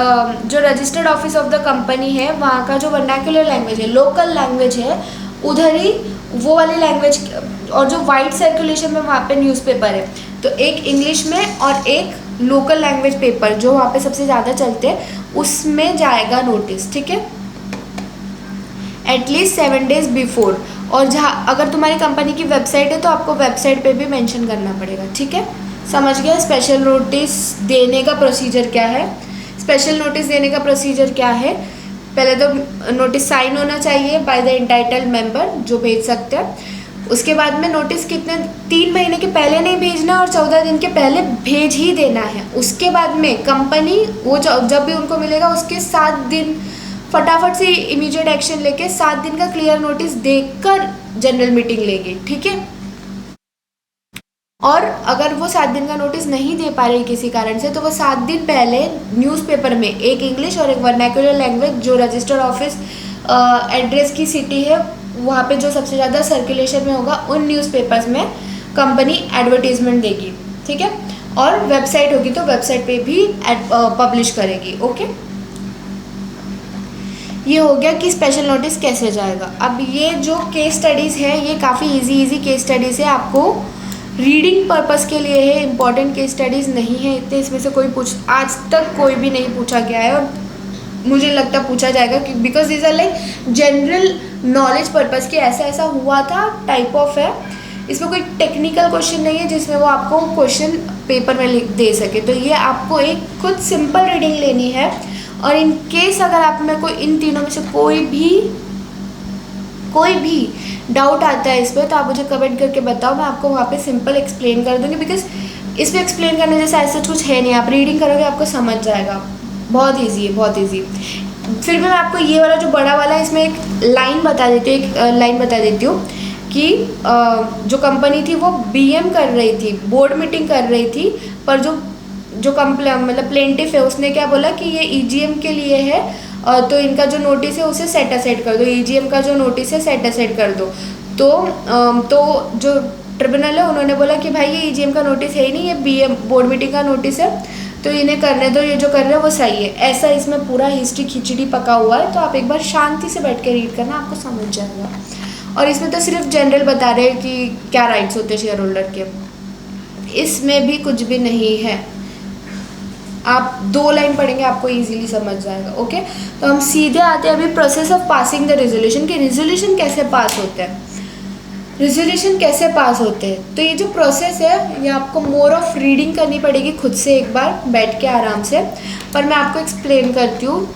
जो registered office of the company है वहाँ का जो वर्नाकुलर लैंग्वेज है, लोकल लैंग्वेज है, उधर ही वो वाली लैंग्वेज। और जो वाइड सर्कुलेशन में वहाँ पे न्यूज़पेपर है, तो एक इंग्लिश में और एक लोकल लैंग्वेज पेपर जो वहाँ पे सबसे ज़्यादा चलते हैं, उसमें जाएगा नोटिस, ठीक है। At least 7 days before. और जहाँ अगर तुम्हारी कंपनी की वेबसाइट है तो आपको वेबसाइट पे भी मेंशन करना पड़ेगा, ठीक है। समझ गया स्पेशल नोटिस देने का प्रोसीजर क्या है? स्पेशल नोटिस देने का प्रोसीजर क्या है? पहले तो नोटिस साइन होना चाहिए बाय द एंटाइटल्ड मेंबर जो भेज सकते हैं। उसके बाद में नोटिस 3 महीने के पहले नहीं भेजना और 14 दिन के पहले भेज ही देना है। उसके बाद में कंपनी वो जब भी उनको मिलेगा उसके 7 दिन फटाफट से इमीडिएट एक्शन लेके 7 दिन का क्लियर नोटिस देकर जनरल मीटिंग लेगी, ठीक है। और अगर वो 7 दिन का नोटिस नहीं दे पा रही किसी कारण से, तो वो 7 दिन पहले न्यूज़पेपर में एक इंग्लिश और एक वर्नाकुलर लैंग्वेज जो रजिस्टर्ड ऑफिस एड्रेस की सिटी है वहाँ पे जो सबसे ज़्यादा सर्कुलेशन में होगा, उन न्यूज़पेपर्स में कंपनी एडवर्टीजमेंट देगी, ठीक है। और वेबसाइट होगी तो वेबसाइट पे भी पब्लिश करेगी, ओके। ये हो गया कि स्पेशल नोटिस कैसे जाएगा। अब ये जो केस स्टडीज़ है ये काफ़ी इजी केस स्टडीज़ है, आपको रीडिंग पर्पस के लिए है, इंपॉर्टेंट केस स्टडीज़ नहीं है इतने। इसमें से आज तक कोई भी नहीं पूछा गया है और मुझे लगता पूछा जाएगा कि because this are like general knowledge purpose कि ऐसा हुआ था टाइप ऑफ है। इसमें कोई टेक्निकल क्वेश्चन नहीं है जिसमें वो आपको क्वेश्चन पेपर में लिख दे सके। तो ये आपको एक खुद सिंपल रीडिंग लेनी है। और इन केस अगर आप में कोई इन तीनों में से कोई भी डाउट आता है इस पर, तो आप मुझे कमेंट करके बताओ, मैं आपको वहाँ पे सिंपल एक्सप्लेन कर दूँगी। बिकॉज इस पर एक्सप्लेन करने जैसा ऐसा कुछ है नहीं, आप रीडिंग करोगे आपको समझ जाएगा। बहुत ईजी है, बहुत ईजी। फिर भी मैं आपको ये वाला जो बड़ा वाला है इसमें एक लाइन बता देती हूँ कि जो कंपनी थी वो बीएम कर रही थी, बोर्ड मीटिंग कर रही थी, पर जो मतलब प्लेंटिफ है उसने क्या बोला कि ये ईजीएम के लिए है, तो इनका जो नोटिस है उसे सेट असाइड कर दो, ईजीएम का जो नोटिस है सेट असाइड कर दो। तो जो ट्रिब्यूनल है उन्होंने बोला कि भाई ये ईजीएम का नोटिस है ही नहीं, ये बीएम बोर्ड मीटिंग का नोटिस है, तो इन्हें करने दो, ये जो कर रहे हैं वो सही है। ऐसा इसमें पूरा हिस्ट्री खिचड़ी पका हुआ है, तो आप एक बार शांति से बैठ के रीड करना, आपको समझ जाएगा। और इसमें तो सिर्फ जनरल बता रहे हैं कि क्या राइट्स होते हैं शेयर होल्डर के, इसमें भी कुछ भी नहीं है। आप 2 लाइन पढ़ेंगे आपको इजीली समझ जाएगा, ओके। तो हम सीधे आते हैं अभी process of passing the resolution कि रेजोल्यूशन कैसे पास होते हैं। तो ये जो प्रोसेस है ये आपको मोर ऑफ रीडिंग करनी पड़ेगी खुद से एक बार बैठ के आराम से, पर मैं आपको एक्सप्लेन करती हूँ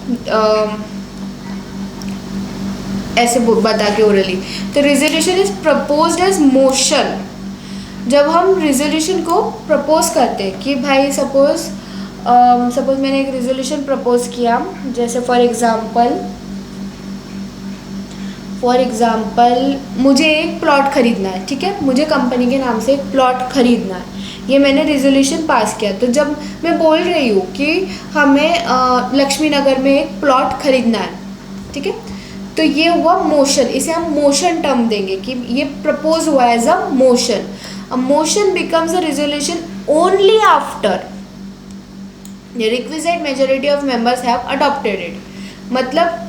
ऐसे बता के ओरली। तो resolution is proposed as motion. जब हम रेजोल्यूशन को प्रपोज करते हैं कि भाई सपोज मैंने एक रेजोल्यूशन प्रपोज किया, जैसे फॉर एग्ज़ाम्पल मुझे एक प्लॉट ख़रीदना है, ठीक है, मुझे कंपनी के नाम से एक प्लॉट ख़रीदना है, ये मैंने रेजोल्यूशन पास किया। तो जब मैं बोल रही हूँ कि हमें लक्ष्मी नगर में एक प्लॉट ख़रीदना है, ठीक है, तो ये हुआ मोशन, इसे हम मोशन टर्म देंगे कि ये प्रपोज हुआ as a motion. A motion becomes a resolution only after the requisite majority of members have adopted it. मतलब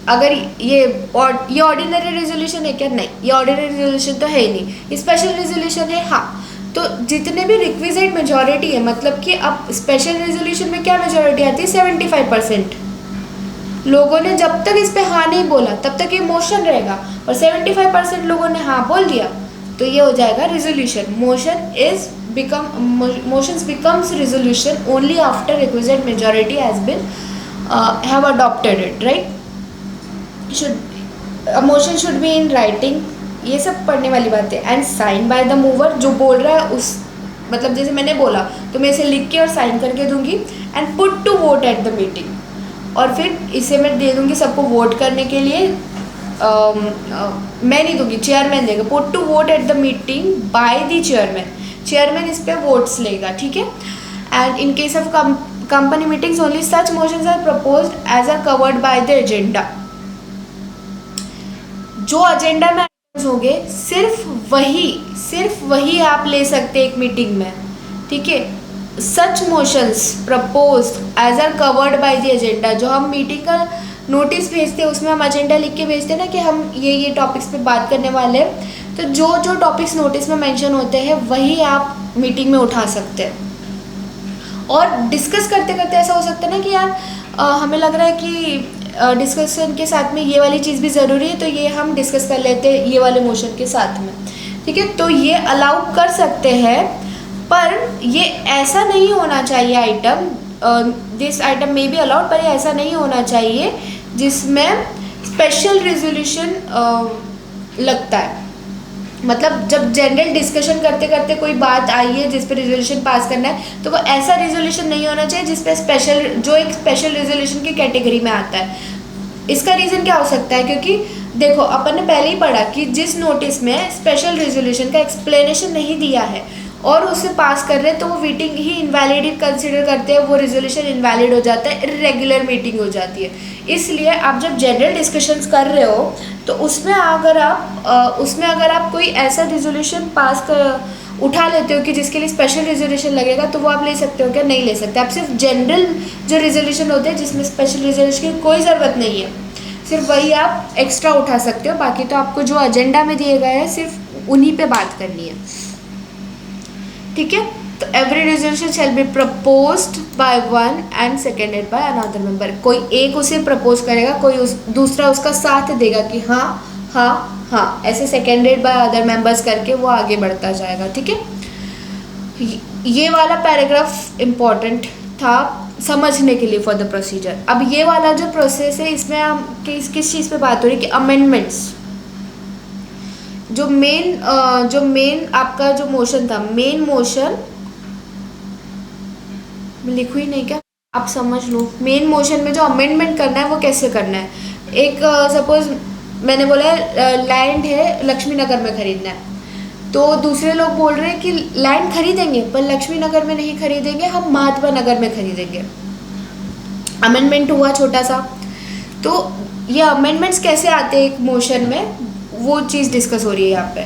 अगर ये ऑर्डिनरी रेजोल्यूशन है क्या? नहीं, ये ऑर्डिनरी रेजोल्यूशन तो है ही नहीं, ये स्पेशल रेजोल्यूशन है. हाँ, तो जितने भी रिक्विजिट मेजॉरिटी है, मतलब कि अब स्पेशल रेजोल्यूशन में क्या मेजॉरिटी आती है? 75% लोगों ने जब तक इस पे हाँ नहीं बोला तब तक ये मोशन रहेगा, और 75% लोगों ने हाँ बोल दिया तो ये हो जाएगा resolution. Motions becomes resolution only after requisite majority has been have adopted it, right? A motion should be in writing, ये सब पढ़ने वाली बात है. And sign by the mover, जो बोल रहा है उस, मतलब जैसे मैंने बोला तो मैं इसे लिख के और साइन करके दूंगी. And put to vote at the meeting, और फिर इसे मैं दे दूंगी सबको वोट करने के लिए. मैं नहीं दूंगी, चेयरमैन देगा. Put to vote at the meeting by the chairman, chairman इस पे वोट्स लेगा, ठीक है. And in case of company meetings only such motions are proposed as are covered by the agenda. जो एजेंडा में आइटम्स होंगे सिर्फ वही आप ले सकते हैं एक मीटिंग में, ठीक है. Such motions proposed as are covered by the agenda, जो हम मीटिंग का नोटिस भेजते हैं उसमें हम एजेंडा लिख के भेजते हैं ना कि हम ये टॉपिक्स पे बात करने वाले हैं, तो जो टॉपिक्स नोटिस में मेंशन होते हैं वही आप मीटिंग में उठा सकते हैं. और डिस्कस करते करते ऐसा हो सकता है ना कि यार हमें लग रहा है कि डिस्कशन के साथ में ये वाली चीज़ भी ज़रूरी है, तो ये हम डिस्कस कर लेते हैं ये वाले मोशन के साथ में, ठीक है. तो ये अलाउ कर सकते हैं, पर ये ऐसा नहीं होना चाहिए आइटम, दिस आइटम में भी अलाउड, पर ये ऐसा नहीं होना चाहिए जिसमें स्पेशल रेजोल्यूशन लगता है. मतलब जब जनरल डिस्कशन करते करते कोई बात आई है जिस पे रेजोल्यूशन पास करना है, तो वो ऐसा रेजोल्यूशन नहीं होना चाहिए जिस पे एक स्पेशल रेजोल्यूशन की कैटेगरी में आता है. इसका रीज़न क्या हो सकता है? क्योंकि देखो अपन ने पहले ही पढ़ा कि जिस नोटिस में स्पेशल रेजोल्यूशन का एक्सप्लेनेशन नहीं दिया है और उसे पास कर रहे हैं तो वो मीटिंग ही इनवैलिड कंसिडर करते हैं, वो रेजोल्यूशन इनवैलिड हो जाता है, इरेगुलर मीटिंग हो जाती है. इसलिए आप जब जनरल डिस्कशंस कर रहे हो तो उसमें अगर आप कोई ऐसा रेजोल्यूशन उठा लेते हो कि जिसके लिए स्पेशल रेजोल्यूशन लगेगा, तो वो आप ले सकते हो क्या? नहीं ले सकते. आप सिर्फ जनरल जो रेजोल्यूशन होते हैं जिसमें स्पेशल रेजोल्यूशन की कोई ज़रूरत नहीं है, सिर्फ वही आप एक्स्ट्रा उठा सकते हो. बाकी तो आपको जो एजेंडा में दिए गए हैं सिर्फ उन्हीं पे बात करनी है, ठीक है. तो every resolution shall be proposed by one and seconded by another member. कोई एक उसे प्रपोज करेगा, कोई दूसरा उसका साथ देगा कि हाँ हाँ हाँ, ऐसे सेकेंडेड बाय अदर मेंबर्स करके वो आगे बढ़ता जाएगा, ठीक है. ये वाला पैराग्राफ इम्पॉर्टेंट था समझने के लिए फॉर द प्रोसीजर. अब ये वाला जो प्रोसेस है इसमें हम किस चीज़ पे बात हो रही है कि अमेंडमेंट्स, जो मेन आपका जो मोशन था, मेन मोशन लिखू ही नहीं क्या, आप समझ लो. मेन मोशन में जो अमेंडमेंट करना है वो कैसे करना है. एक सपोज मैंने बोला लैंड है लक्ष्मी नगर में खरीदना है, तो दूसरे लोग बोल रहे हैं कि लैंड खरीदेंगे पर लक्ष्मी नगर में नहीं खरीदेंगे, हम महात्मा नगर में खरीदेंगे. अमेंडमेंट हुआ छोटा सा. तो ये अमेंडमेंट्स कैसे आते हैं एक मोशन में, वो चीज़ डिस्कस हो रही है यहाँ पे.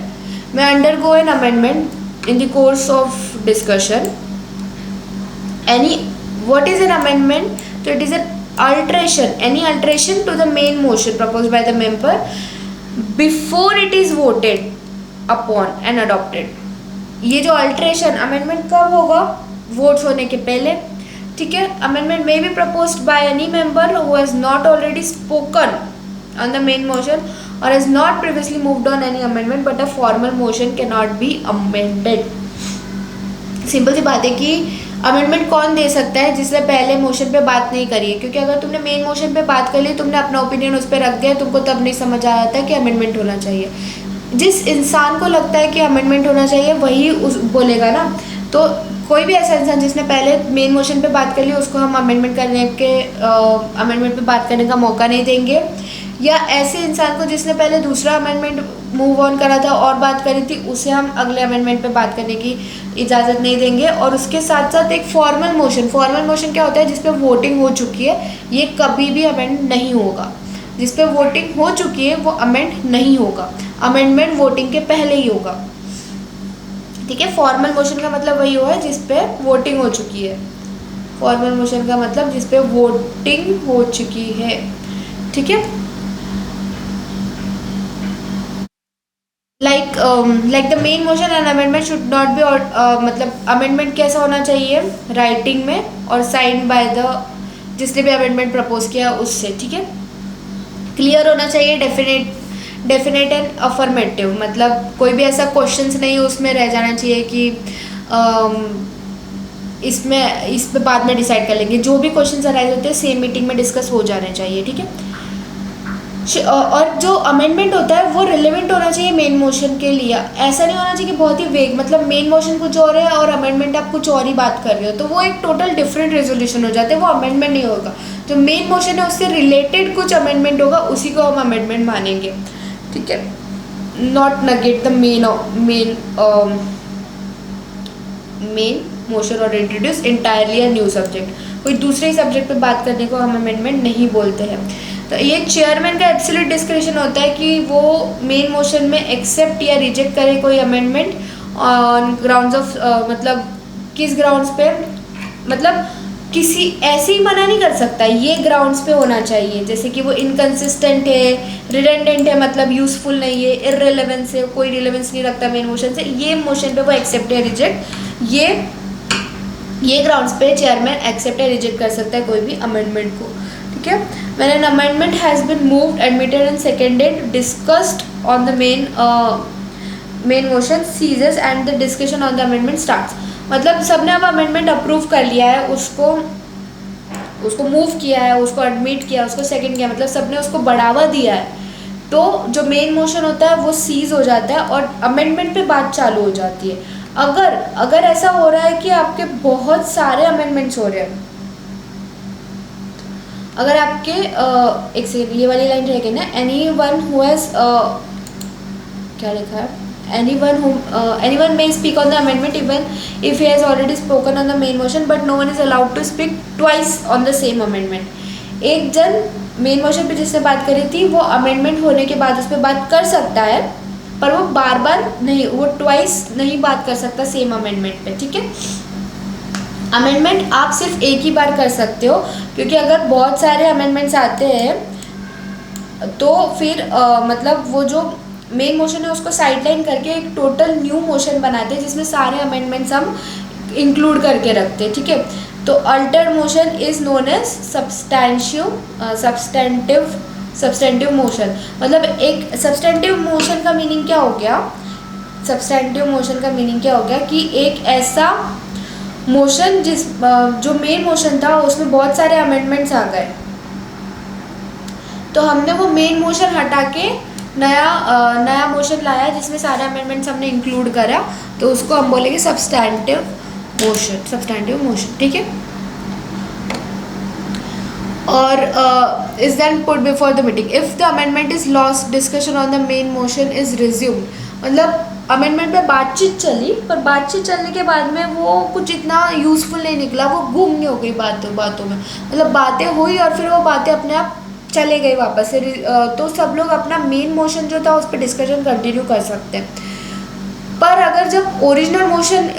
मैं undergo an amendment in the course of discussion. What is an amendment? So it is an any alteration to the main motion proposed by the member before it is voted upon and adopted. ये जो alteration amendment कब होगा? votes होने के पहले, ठीक है. Amendment may be proposed by any member who has not already spoken on the main motion or has not previously moved on any amendment, but a formal motion cannot be amended. Simple सी बात है कि amendment कौन दे सकता है जिसने पहले motion पे बात नहीं करी है, क्योंकि अगर तुमने मेन मोशन पे बात कर ली, तुमने अपना ओपिनियन उस पर रख दिया, तुमको तब नहीं समझ आ जाता कि अमेंडमेंट होना चाहिए. जिस इंसान को लगता है कि अमेंडमेंट होना चाहिए वही बोलेगा ना. तो कोई भी ऐसा इंसान जिसने पहले मेन मोशन पे बात कर ली उसको हम अमेंडमेंट पे बात करने का मौका नहीं देंगे. या ऐसे इंसान को जिसने पहले दूसरा अमेंडमेंट मूव ऑन करा था और बात करी थी, उसे हम अगले अमेंडमेंट पे बात करने की इजाज़त नहीं देंगे. और उसके साथ साथ एक फॉर्मल मोशन क्या होता है जिस पे वोटिंग हो चुकी है, ये कभी भी अमेंड नहीं होगा. जिस पे वोटिंग हो चुकी है वो अमेंड नहीं होगा। अमेंडमेंट वोटिंग के पहले ही होगा, ठीक है। फॉर्मल मोशन का मतलब वही हुआ है जिस पे वोटिंग हो चुकी है। फॉर्मल मोशन का मतलब जिस पे वोटिंग हो चुकी है, ठीक है। Like the main motion and amendment should not be, मतलब अमेंडमेंट कैसा होना चाहिए, राइटिंग में और साइन बाय द जिसने भी अमेंडमेंट प्रपोज किया उससे, ठीक है। क्लियर होना चाहिए, डेफिनेट एंड अफर्मेटिव, मतलब कोई भी ऐसा क्वेश्चंस नहीं उसमें रह जाना चाहिए कि इस पे बाद में डिसाइड कर लेंगे। जो भी क्वेश्चंस अराइज होते हैं सेम मीटिंग में डिस्कस हो जाने चाहिए, ठीक है। और जो अमेंडमेंट होता है वो रिलेवेंट होना चाहिए मेन मोशन के लिए। ऐसा नहीं होना चाहिए कि बहुत ही वेग, मतलब मेन मोशन कुछ और है और अमेंडमेंट आप कुछ और ही बात कर रहे हो, तो वो एक टोटल डिफरेंट रेजोल्यूशन हो जाता है, वो अमेंडमेंट नहीं होगा। जो मेन मोशन है उससे रिलेटेड कुछ अमेंडमेंट होगा, उसी को हम अमेंडमेंट मानेंगे, ठीक है। Not negate the main motion or introduce entirely a new subject, कोई दूसरे सब्जेक्ट पे बात करने को हम अमेंडमेंट नहीं बोलते हैं। तो ये चेयरमैन का एब्सोल्यूट डिस्क्रिप्शन होता है कि वो मेन मोशन में एक्सेप्ट या रिजेक्ट करे कोई अमेंडमेंट ऑन ग्राउंड्स ऑफ, मतलब किस ग्राउंड्स पे, मतलब किसी ऐसे ही मना नहीं कर सकता, ये ग्राउंड्स पे होना चाहिए, जैसे कि वो इनकंसिस्टेंट है, रिडेंडेंट है, मतलब यूजफुल नहीं है, इररिलेवेंस है, कोई रिलेवेंस नहीं रखता मेन मोशन से, ये मोशन पे वो एक्सेप्ट या रिजेक्ट, ये ग्राउंड्स पे चेयरमैन एक्सेप्ट या रिजेक्ट कर सकता है कोई भी अमेंडमेंट को, ठीक है। When an amendment has been moved, admitted and seconded, discussed on the main motion ceases and the discussion on the amendment starts। मतलब सबने अब अमेंडमेंट अप्रूव कर लिया है, उसको मूव किया है, उसको एडमिट किया, उसको सेकंड किया, मतलब सबने उसको बढ़ावा दिया है, तो जो मेन मोशन होता है वो सीज हो जाता है और अमेंडमेंट पे बात चालू हो जाती है। अगर ऐसा हो रहा है कि आपके बहुत सारे अमेंडमेंट्स हो रहे हैं, अगर आपके एक सेकंड, ये वाली लाइन रहेगी ना, एनी वन हु हैज, क्या लिखा है, anyone may speak on the amendment even if he has already spoken on the main motion but no one is allowed to speak twice on the same amendment। एक जन main motion पे जिसने बात करी थी वो अमेंडमेंट होने के बाद उस पर बात कर सकता है, पर वो बार बार नहीं, वो ट्वाइस नहीं बात कर सकता सेम अमेंडमेंट पे, ठीक है। अमेंडमेंट आप सिर्फ एक ही बार कर सकते हो, क्योंकि अगर बहुत सारे अमेंडमेंट्स आते हैं तो फिर मतलब वो जो मेन मोशन है उसको साइडलाइन करके एक टोटल न्यू मोशन बनाते हैं जिसमें सारे अमेंडमेंट्स हम इंक्लूड करके रखते हैं, ठीक है। तो alter motion is known as substantive motion. मतलब एक सब्सटेंटिव मोशन का मीनिंग क्या हो गया, सब्सटेंटिव मोशन का मीनिंग क्या हो गया कि एक ऐसा मोशन जो मेन मोशन था उसमें बहुत सारे अमेंडमेंट्स आ गए, तो हमने वो मेन मोशन हटा के नया मोशन लाया जिसमें सारे अमेंडमेंट्स हमने इंक्लूड करा, तो उसको हम बोलेंगे सब्सटेंटिव मोशन, ठीक है। और is then put before the meeting if the amendment is lost, discussion on the main motion is resumed. मतलब अमेंडमेंट पे बातचीत चली, पर बातचीत चलने के बाद में वो कुछ इतना यूजफुल नहीं निकला, वो गुम हो गई बातों में, मतलब बातें हुई और फिर वो बातें अपने आप चले गए वापस से, तो सब लोग अपना मेन मोशन जो था उस पर डिस्कशन कंटिन्यू कर सकते हैं। पर अगर जब ओरिजिनल मोशन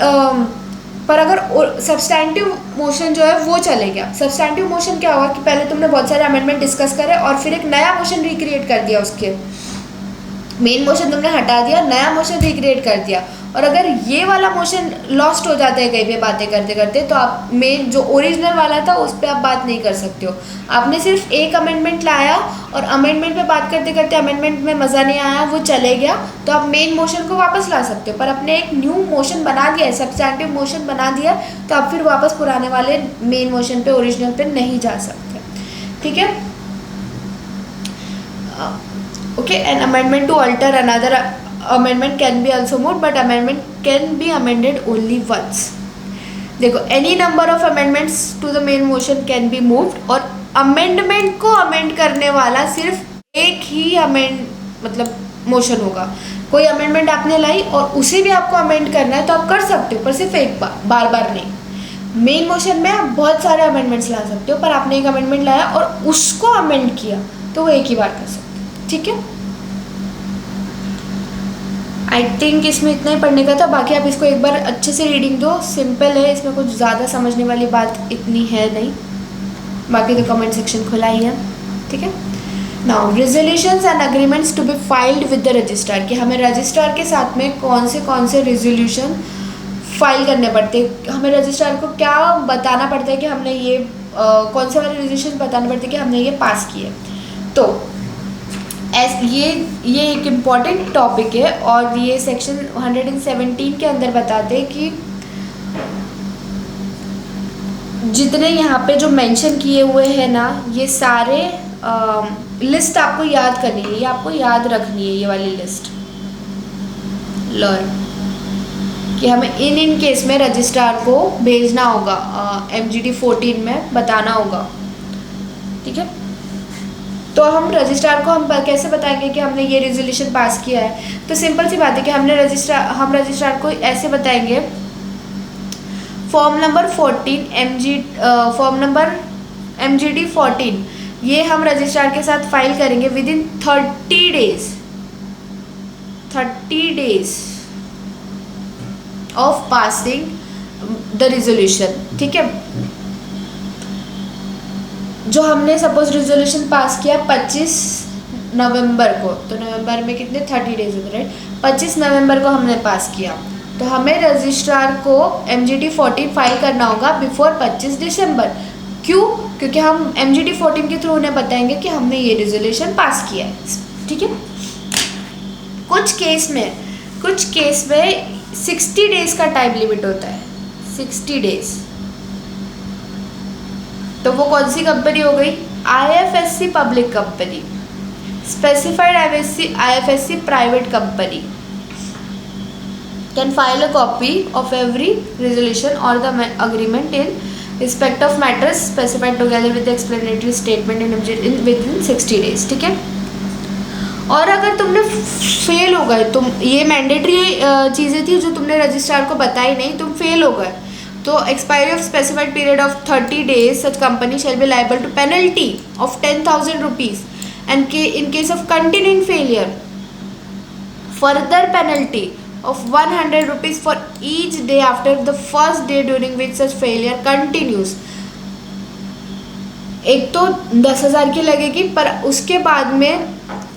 पर अगर सब्सटेंटिव मोशन जो है वो चले गया, सब्सटेंटिव मोशन क्या हुआ कि पहले तुमने बहुत सारे अमेंडमेंट डिस्कस करे और फिर एक नया मोशन रिक्रिएट कर दिया, उसके मेन मोशन तुमने हटा दिया, नया मोशन रिक्रिएट कर दिया, और अगर ये वाला मोशन लॉस्ट हो जाता है कहीं पे बातें करते करते, तो आप मेन जो ओरिजिनल वाला था उस पर आप बात नहीं कर सकते हो। आपने सिर्फ एक अमेंडमेंट लाया और अमेंडमेंट पे बात करते करते अमेंडमेंट में मज़ा नहीं आया, वो चले गया, तो आप मेन मोशन को वापस ला सकते हो। पर आपने एक न्यू मोशन बना दिया है, सब्सटेंटिव मोशन बना दिया, तो आप फिर वापस पुराने वाले मेन मोशन पे, ओरिजिनल पे नहीं जा सकते, ठीक है। Okay, an amendment to alter another amendment can be also moved, but amendment can be amended only once। देखो, any number of amendments to the main motion can be moved, और amendment को amend करने वाला सिर्फ एक ही मतलब motion होगा। कोई amendment आपने लाई और उसे भी आपको amend करना है तो आप कर सकते हो, पर सिर्फ एक बार बार नहीं। मेन मोशन में आप बहुत सारे अमेंडमेंट्स ला सकते हो, पर आपने एक अमेंडमेंट लाया और उसको अमेंड किया तो वो एक ही बार कर सकते, ठीक है। आई थिंक इसमें इतना ही पढ़ने का था, बाकी आप इसको एक बार अच्छे से रीडिंग दो, सिंपल है, इसमें कुछ ज़्यादा समझने वाली बात इतनी है नहीं, बाकी तो कमेंट सेक्शन खुला ही है, ठीक है। Now resolutions and agreements to be filed with the registrar, कि हमें रजिस्ट्रार के साथ में कौन से रेजोल्यूशन फाइल करने पड़ते हैं, हमें रजिस्ट्रार को क्या बताना पड़ता है कि हमने ये कौन से वाले रेजोल्यूशन बताना पड़ते हैं कि हमने ये पास किए। तो ये एक इम्पॉर्टेंट टॉपिक है, और ये सेक्शन 117 के अंदर बताते हैं कि जितने यहाँ पे जो मेंशन किए हुए हैं ना, ये सारे लिस्ट आपको याद करनी है, ये आपको याद रखनी है, ये वाली लिस्ट लर्न, कि हमें इन केस में रजिस्ट्रार को भेजना होगा, MGT 14 में बताना होगा, ठीक है। तो हम रजिस्ट्रार को हम कैसे बताएंगे कि हमने ये रेजोल्यूशन पास किया है, तो सिंपल सी बात है कि हम रजिस्ट्रार को ऐसे बताएंगे, form number 14 form number MGT 14 ये हम रजिस्ट्रार के साथ फाइल करेंगे with in 30 days of passing the resolution, ठीक है। जो हमने सपोज रेजोल्यूशन पास किया 25 नवंबर को, तो नवंबर में कितने 30 डेज होते, राइट। 25 नवंबर को हमने पास किया, तो हमें रजिस्ट्रार को MGT 14 फाइल करना होगा बिफोर 25 दिसंबर। क्यों? क्योंकि हम MGT 14 के थ्रू उन्हें बताएंगे कि हमने ये रेजोल्यूशन पास किया है, ठीक है। कुछ केस में 60 डेज का टाइम लिमिट होता है, 60 डेज। तो वो कौन सी कंपनी हो गई? IFSC public company, specified IFSC private company can file a copy of every resolution or the agreement in respect of matters specified together with the explanatory statement in within 60 days, ठीक है। और अगर तुमने fail हो गए, तुम ये mandatory चीज़ें थी जो तुमने रजिस्ट्रार को बताई नहीं, तुम फेल हो गए, तो expiry of specified period of 30 days such company shall be liable to penalty of 10,000 rupees and in case of continuing failure further penalty of 100 rupees for each day after the first day during which such failure continues। एक तो 10,000 की लगेगी, पर उसके बाद में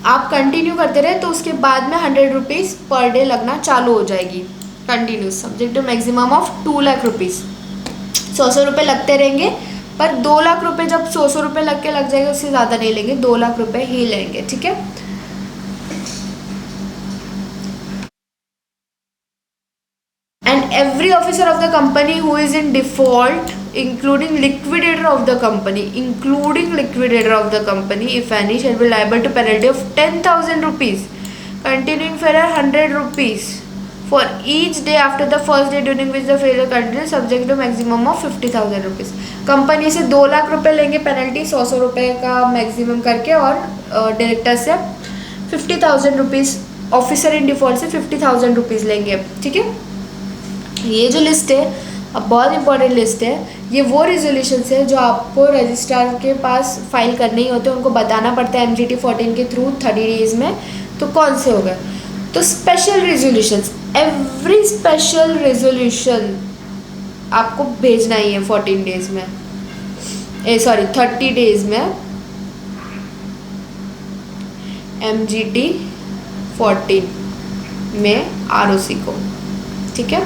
आप continue करते रहे तो उसके बाद में 100 रुपीज़ पर डे लगना चालू हो जाएगी continuous, subject to maximum of 2 lakh rupees. 100 रुपये लगते रहेंगे, पर 2 लाख रुपये जब 100 रुपये लग जाएगा, उससे ज़्यादा नहीं लेंगे, 2 लाख रुपये ही लेंगे, ठीक है। And every officer of the company who is in default, including liquidator of the company, if any, shall be liable to penalty of 10,000 rupees, continuing failure 100 rupees for each day after the first day during which the failure continues, subject to maximum of 50,000 rupees। Company से 2 लाख रुपए लेंगे penalty, 100 रुपये का maximum करके, और director से 50,000 rupees, officer in default से 50,000 rupees लेंगे, ठीक है। ये जो लिस्ट है, अब बहुत इंपॉर्टेंट लिस्ट है, ये वो रेजोल्यूशंस है जो आपको रजिस्ट्रार के पास फाइल करने ही होते हैं, उनको बताना पड़ता है MGT 14 के थ्रू 30 डेज में। तो कौन से हो गए? तो special resolutions, every special resolution आपको भेजना ही है 14 डेज में, 30 डेज में MGT 14 में ROC को, ठीक है।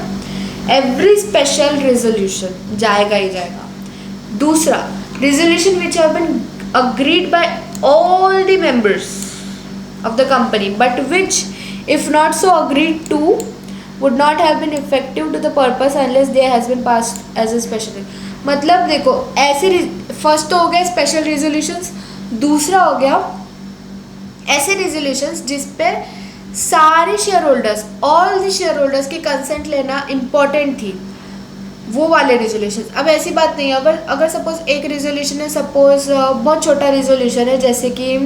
एवरी स्पेशल रेजोल्यूशन जाएगा ही जाएगा। दूसरा, resolution which have been agreed by all the members of the company but which if not so agreed to would not have been effective to the purpose unless they has been passed as a special. मतलब देखो, ऐसे first तो हो गया special resolutions, दूसरा हो गया ऐसे रेजोल्यूशंस जिस पे सारे share holders, all the share holders की कंसेंट लेना इम्पॉर्टेंट थी, वो वाले रेजोल्यूशन। अब ऐसी बात नहीं है, अगर सपोज एक रेजोल्यूशन है, सपोज बहुत छोटा रेजोल्यूशन है, जैसे कि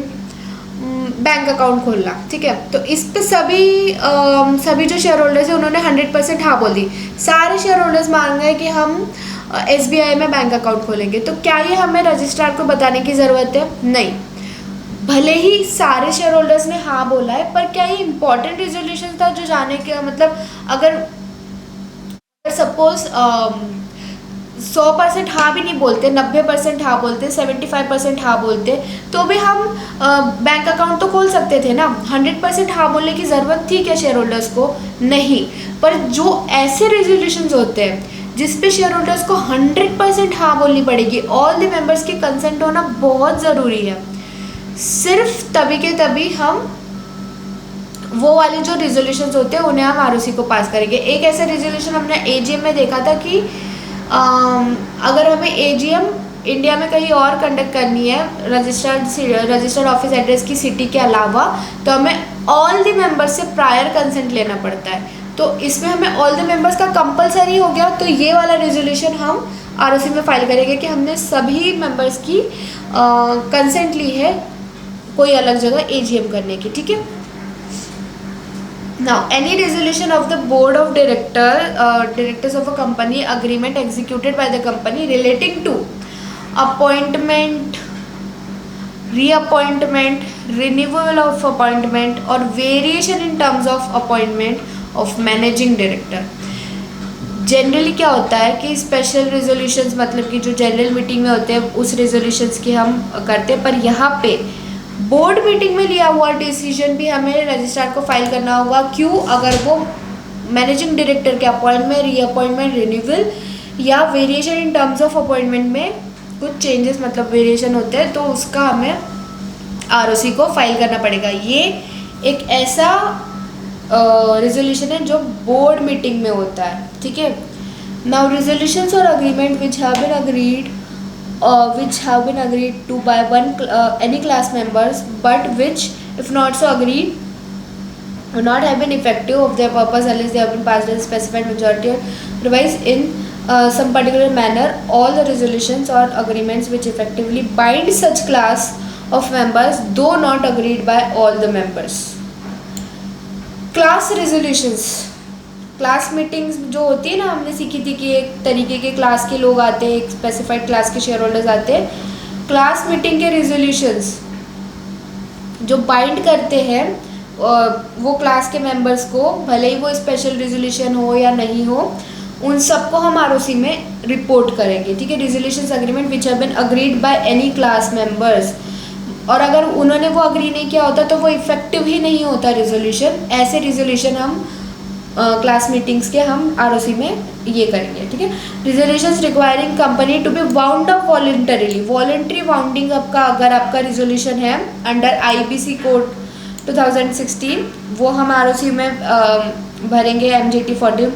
बैंक अकाउंट खोलना, ठीक है, तो इस पे सभी जो शेयर होल्डर्स है उन्होंने 100% हाँ बोल दी, सारे शेयर होल्डर्स मान गए कि हम SBI में बैंक अकाउंट खोलेंगे, तो क्या ये हमें रजिस्ट्रार को बताने की ज़रूरत है? नहीं। भले ही सारे शेयर होल्डर्स ने हाँ बोला है, पर क्या ये इम्पोर्टेंट रेजोल्यूशन था जो जाने के मतलब अगर सपोज 100% हाँ भी नहीं बोलते, 90% हाँ बोलते, 75% हाँ बोलते, तो भी हम बैंक अकाउंट तो खोल सकते थे ना। 100% हाँ बोलने की ज़रूरत थी क्या शेयर होल्डर्स को? नहीं। पर जो ऐसे रेजोल्यूशंस होते हैं जिस पे शेयर होल्डर्स को 100% हाँ बोलनी पड़ेगी, ऑल द मेंबर्स की कंसेंट होना बहुत ज़रूरी है, सिर्फ तभी के तभी हम वो वाले जो रिजोल्यूशंस होते हैं उन्हें हम आरओसी को पास करेंगे। एक ऐसा रिजोल्यूशन हमने एजीएम में देखा था कि अगर हमें एजीएम इंडिया में कहीं और कंडक्ट करनी है रजिस्टर्ड ऑफिस एड्रेस की सिटी के अलावा, तो हमें ऑल द मेंबर्स से प्रायर कंसेंट लेना पड़ता है। तो इसमें हमें ऑल द मेंबर्स का कंपलसरी हो गया, तो ये वाला रिजोल्यूशन हम आरओसी में फाइल करेंगे कि हमने सभी मेंबर्स की कंसेंट ली है कोई अलग जगह एजीएम करने की, ठीक है। Now, any resolution of the board of directors of a company agreement executed by the company relating to appointment, reappointment, renewal of appointment or variation in terms of appointment of managing director. Generally क्या होता है कि special resolutions मतलब कि जो general meeting में होते हैं उस रेजोल्यूशंस की हम करते हैं, पर यहाँ पे बोर्ड मीटिंग में लिया हुआ डिसीजन भी हमें रजिस्ट्रार को फाइल करना होगा। क्यों? अगर वो मैनेजिंग डायरेक्टर के अपॉइंटमेंट, रीअपॉइंटमेंट, रिन्यूअल या variation in terms of appointment में कुछ चेंजेस मतलब वेरिएशन होते हैं, तो उसका हमें आरओसी को फाइल करना पड़ेगा। ये एक ऐसा रेजोल्यूशन है जो बोर्ड मीटिंग में होता है, ठीक है। नाउ रेजोल्यूशंस और agreement which have been agreed to by any class members, but which if not so agreed would not have been effective of their purpose unless they have been passed as specified majority or otherwise in some particular manner. All the resolutions or agreements which effectively bind such class of members though not agreed by all the members. Class resolutions, class meetings जो होती है ना, हमने सीखी थी कि एक तरीके के क्लास के लोग आते हैं, एक स्पेसिफाइड क्लास के शेयर होल्डर्स आते हैं। क्लास मीटिंग के रेजोल्यूशंस जो बाइंड करते हैं वो क्लास के मेंबर्स को, भले ही वो स्पेशल रेजोल्यूशन हो या नहीं हो, उन सबको हम आरओसी में रिपोर्ट करेंगे, ठीक है। Resolutions agreement which have been agreed by any class members, और अगर उन्होंने वो अग्री नहीं किया होता तो वो इफेक्टिव ही नहीं होता रेजोल्यूशन। ऐसे रेजोल्यूशन हम क्लास मीटिंग्स के हम आरओसी में ये करेंगे, ठीक है। Resolutions requiring company to be wound up voluntarily, voluntary winding up का अगर आपका रिजोल्यूशन है अंडर आईबीसी कोड 2016, वो हम आरओसी में भरेंगे एमजीटी 40।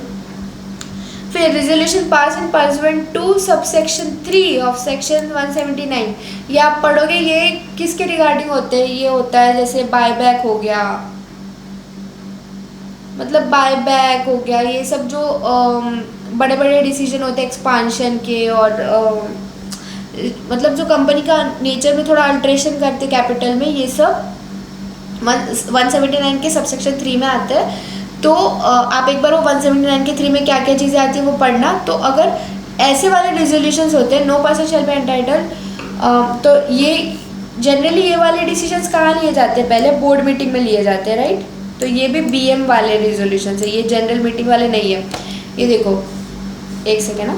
फिर resolution pass in pursuant to subsection 3 of section 179, ये आप पढ़ोगे, ये किसके रिगार्डिंग होते हैं? ये होता है जैसे बायबैक हो गया, मतलब बायबैक हो गया, ये सब जो बड़े बड़े डिसीजन होते हैं एक्सपांशन के, और मतलब जो कंपनी का नेचर में थोड़ा अल्ट्रेशन करते कैपिटल में, ये सब 179 के सबसेक्शन 3 में आता है। तो आप एक बार वो 179 के 3 में क्या क्या चीज़ें आती है वो पढ़ना। तो अगर ऐसे वाले रेजोल्यूशंस होते हैं, no person shall be entitled, तो ये जनरली ये वाले डिसीजंस कहाँ लिए जाते हैं? पहले बोर्ड मीटिंग में लिए जाते हैं, राइट। तो ये भी बीएम वाले रेजोल्यूशन है, ये जनरल मीटिंग वाले नहीं है। ये देखो, एक सेकेंड ना,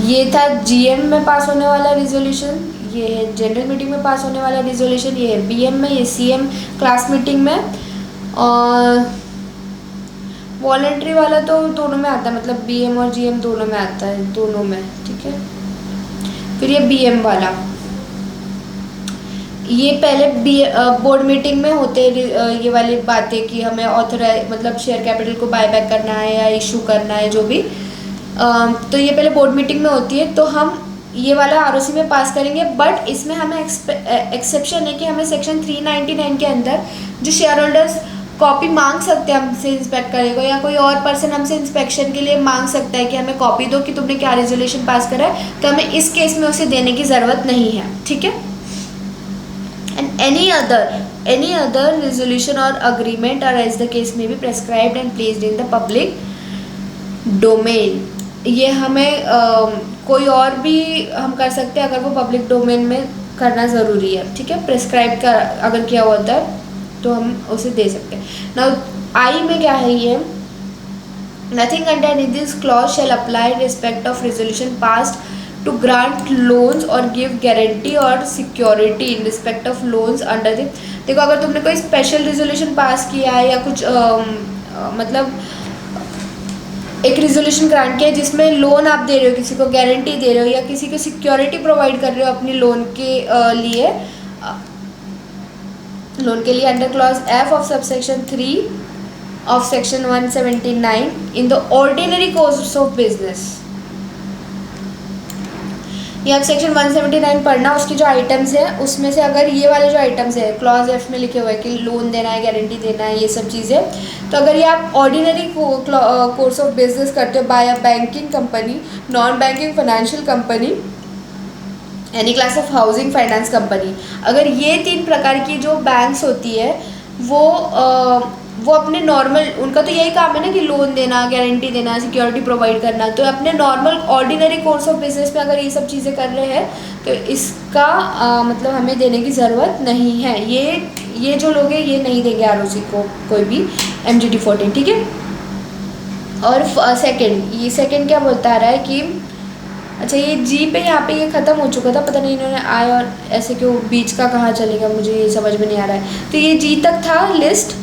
ये था जीएम में पास होने वाला रेजोल्यूशन, ये है जनरल मीटिंग में पास होने वाला रेजोल्यूशन, ये है बीएम में, ये सीएम क्लास मीटिंग में, और वॉलंटरी वाला तो दोनों में आता है, मतलब बीएम और जीएम दोनों में आता है, दोनों में, ठीक है। फिर ये बीएम वाला, ये पहले बोर्ड मीटिंग में होते ये वाली बातें कि हमें ऑथराइज मतलब शेयर कैपिटल को बायबैक करना है या इशू करना है, जो भी, तो ये पहले बोर्ड मीटिंग में होती है, तो हम ये वाला आरओसी में पास करेंगे। बट इसमें हमें एक्सेप्शन है कि हमें सेक्शन 399 के अंदर जो शेयर होल्डर्स कॉपी मांग सकते हैं हमसे इंस्पेक्ट करेगा, या कोई और पर्सन हमसे इंस्पेक्शन के लिए मांग सकता है कि हमें कॉपी दो कि तुमने क्या रेजोल्यूशन पास करा है, तो हमें इस केस में उसे देने की ज़रूरत नहीं है, ठीक है। And any other resolution or agreement or as the case may be prescribed and placed in the public domain, ये हमें कोई और भी हम कर सकते हैं अगर वो पब्लिक डोमेन में करना ज़रूरी है, ठीक है। प्रिस्क्राइब का अगर किया होता है तो हम उसे दे सकते हैं। नाउ आई में क्या है ये, nothing content in this clause shall apply in respect of resolution passed to grant loans or give guarantee or security in respect of loans under the. देखो अगर तुमने कोई स्पेशल रेजोल्यूशन पास किया है या कुछ मतलब एक रेजोल्यूशन ग्रांट किया है जिसमें लोन आप दे रहे हो, किसी को गारंटी दे रहे हो या किसी को सिक्योरिटी प्रोवाइड कर रहे हो अपनी लोन के लिए, under clause F of subsection 3 of section 179 in the ordinary course of business। ये आप सेक्शन 179 पढ़ना, उसकी जो आइटम्स है उसमें से अगर ये वाले जो आइटम्स है क्लॉज एफ में लिखे हुए हैं कि लोन देना है, गारंटी देना है, ये सब चीज़ें, तो अगर ये आप ऑर्डिनरी कोर्स ऑफ बिजनेस करते हो by a banking company, non banking financial company, any class of housing finance company, अगर ये 3 प्रकार की जो बैंक्स होती है वो अपने नॉर्मल, उनका तो यही काम है ना कि लोन देना, गारंटी देना, सिक्योरिटी प्रोवाइड करना, तो अपने normal ordinary course of business में अगर ये सब चीज़ें कर रहे हैं तो इसका मतलब हमें देने की ज़रूरत नहीं है। ये जो लोग हैं ये नहीं देंगे आरओसी को कोई भी MGT 14, ठीक है। और सेकंड क्या बोलता आ रहा है कि अच्छा ये जी पे यहाँ पे ये ख़त्म हो चुका था, पता नहीं इन्होंने आए और ऐसे क्यों बीच का कहाँ चलेगा, मुझे ये समझ में नहीं आ रहा है। तो ये जी तक था लिस्ट,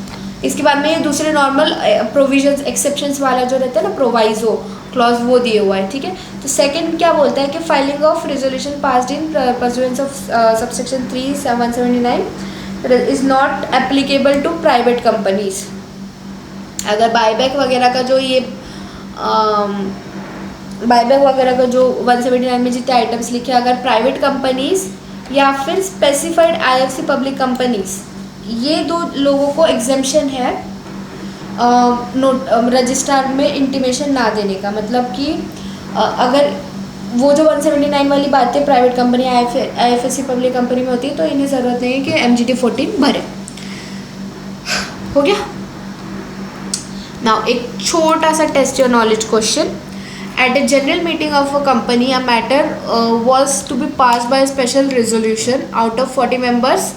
इसके बाद में ये दूसरे नॉर्मल प्रोविजंस एक्सेप्शंस वाला जो रहता है ना प्रोवाइजो क्लॉज वो दिए हुआ है, ठीक है। तो सेकंड क्या बोलता है कि filing of resolution passed in pursuance of subsection 3 179 is not applicable to private companies. अगर बायबैक वगैरह का जो ये बायबैक वगैरह का जो 179 में जितने आइटम्स लिखे, अगर प्राइवेट कंपनीज या फिर स्पेसिफाइड IFC पब्लिक कंपनीज, ये 2 लोगों को एग्जेम्पशन है रजिस्ट्रार में इंटीमेशन ना देने का। मतलब कि अगर वो जो 179 वाली बात है private company IFSC public company में होती है तो इन्हें ज़रूरत नहीं है कि MGT 14 भरे। हो गया। नाउ एक छोटा सा test your knowledge question. At a general meeting of a company, a matter was to be passed by a special resolution. Out of 40 members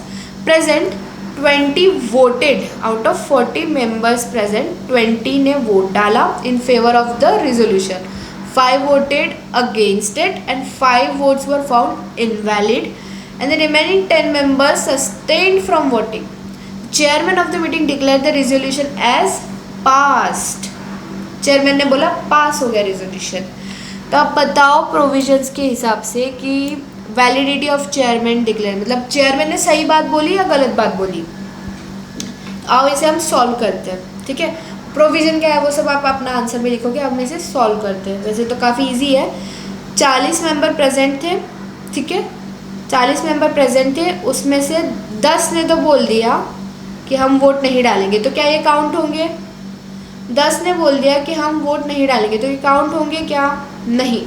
present, 20 voted. Out of 40 members present, 20 ने vote डाला in favor of the resolution. 5 voted against it and 5 votes were found invalid, and the remaining 10 members abstained from voting. Chairman of the meeting declared the resolution as passed. Chairman ने बोला पास हो गया resolution. तो आप बताओ provisions के हिसाब से कि वैलिडिटी ऑफ चेयरमैन डिक्लेयर, मतलब चेयरमैन ने सही बात बोली या गलत बात बोली। आओ इसे हम सॉल्व करते हैं, ठीक है। प्रोविजन क्या है वो सब आप अपना आंसर में लिखोगे, हम इसे सॉल्व करते हैं। वैसे तो काफ़ी ईजी है। 40 मेंबर प्रेजेंट थे, ठीक है, 40 मेंबर प्रेजेंट थे, उसमें से 10 ने तो बोल दिया कि हम वोट नहीं डालेंगे, तो क्या ये काउंट होंगे? 10 ने बोल दिया कि हम वोट नहीं डालेंगे, तो ये काउंट होंगे क्या? नहीं।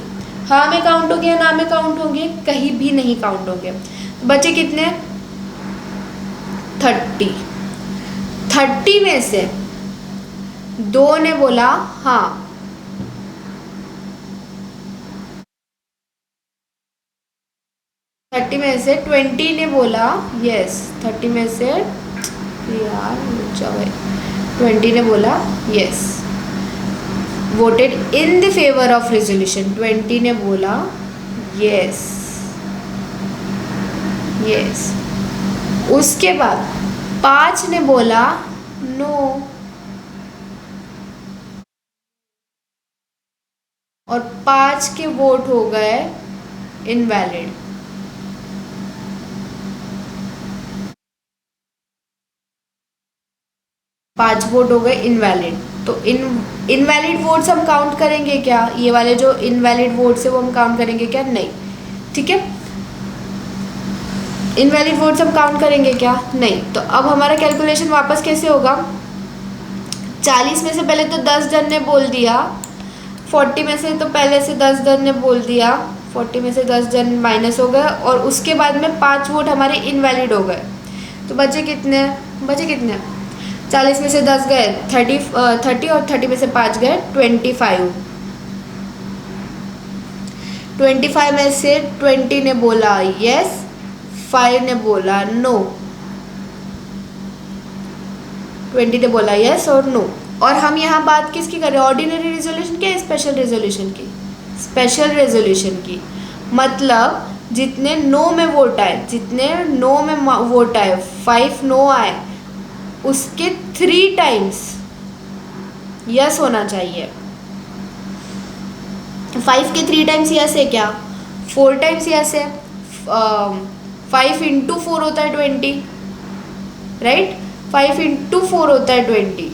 हाँ में काउंट होंगे या ना में काउंट होंगे? कहीं भी नहीं काउंट होंगे। बचे कितने? 30 में से 2 ने बोला हाँ, 30 में से 20 ने बोला यस, 30 में से यार 20 ने बोला yes, voted in the favour of resolution. 20 ने बोला यस यस। उसके बाद 5 ने बोला नो, और 5 के वोट हो गए इनवैलिड। पांच वोट हो गए इनवैलिड। तो इनवैलिड वोट्स हम काउंट करेंगे क्या? ये वाले जो इनवैलिड वोट्स है वो हम काउंट करेंगे क्या? नहीं, ठीक है। इनवैलिड वोट्स हम काउंट करेंगे क्या? नहीं। तो अब हमारा कैलकुलेशन वापस कैसे होगा? 40 में से पहले तो 10 जन ने बोल दिया, 40 में से तो पहले से 10 जन ने बोल दिया, 40 में से 10 जन माइनस हो गए, और उसके बाद में 5 वोट हमारे इनवैलिड हो गए। तो बचे कितने? 40 में से 10 गए 30 और 30 में से 5 गए 25। 25 में से 20 ने बोला यस, 5 ने बोला नो, 20 ने बोला यस और नो। और हम यहाँ बात किसकी कर रहे हैं, ऑर्डिनरी रेजोल्यूशन की या स्पेशल रेजोल्यूशन की? स्पेशल रेजोल्यूशन की। मतलब जितने नो में वोट आए, जितने नो में वोट आए, 5 नो आए, उसके 3 टाइम्स यस होना चाहिए। 5 के 3 टाइम्स यस है क्या? 4 टाइम्स यस है। 5 इंटू 4 होता है 20, राइट? 5 इंटू 4 होता है 20,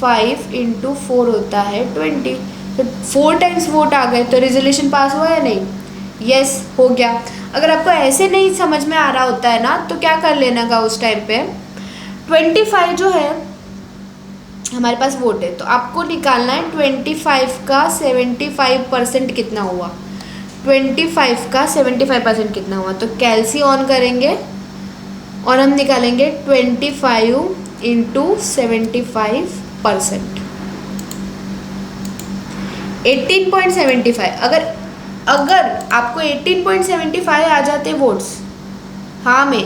5 इंटू 4 होता है 20। तो 4 टाइम्स वोट आ गए, तो रेजोल्यूशन पास हुआ या नहीं? यस हो गया। अगर आपको ऐसे नहीं समझ में आ रहा होता है ना, तो क्या कर लेना का उस टाइम पे, 25 जो है हमारे पास वोट है, तो आपको निकालना है 25 का 75% कितना हुआ, 25 का 75% कितना हुआ। तो कैलसी ऑन करेंगे और हम निकालेंगे 25 इंटू 75%, 18.75। अगर आपको 18.75 आ जाते वोट्स हाँ में,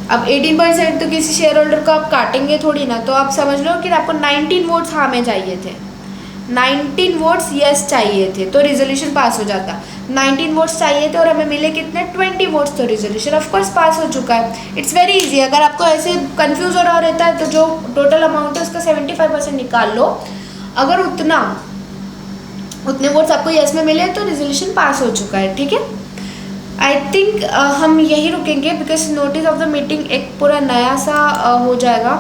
अब 18% तो किसी शेयर होल्डर को आप काटेंगे थोड़ी ना, तो आप समझ लो कि आपको 19 वोट्स हाँ में चाहिए थे, 19 वोट्स यस चाहिए थे, तो रिजोल्यूशन पास हो जाता। 19 वोट्स चाहिए थे और हमें मिले कितने, 20 वोट्स, तो रिजोल्यूशन ऑफ कोर्स पास हो चुका है। It's very easy. अगर आपको ऐसे कंफ्यूज हो रहा रहता है तो जो टोटल अमाउंट है उसका 75% निकाल लो। अगर उतने वोट्स आपको यस में मिले तो रिजोल्यूशन पास हो चुका है, ठीक है। आई थिंक हम यही रुकेंगे, because notice of the meeting एक पूरा नया सा हो जाएगा।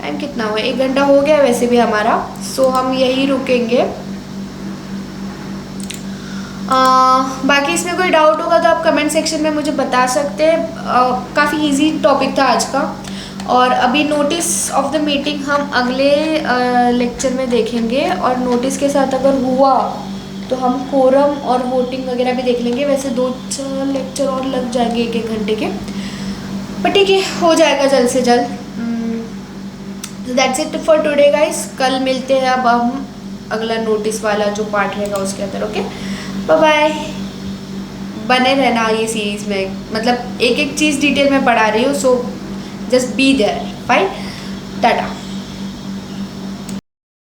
टाइम कितना हुआ, 1 घंटा हो गया वैसे भी हमारा, सो हम यही रुकेंगे। बाकी इसमें कोई डाउट होगा तो आप कमेंट सेक्शन में मुझे बता सकते हैं। काफ़ी इजी टॉपिक था आज का। और अभी नोटिस ऑफ द मीटिंग हम अगले लेक्चर में देखेंगे, और नोटिस के साथ अगर हुआ तो हम कोरम और वोटिंग वगैरह भी देख लेंगे। वैसे 2-4 लेक्चर और लग जाएंगे 1-1 घंटे के, पर ठीक है, हो जाएगा जल्द से जल्द। तो that's it for today guys. कल मिलते हैं अब हम अगला नोटिस वाला जो पार्ट रहेगा उसके अंदर। Okay, bye bye. बने रहना ये सीरीज़ में, मतलब एक एक चीज़ डिटेल में पढ़ा रही हूँ, so just be there. Fine, Tata.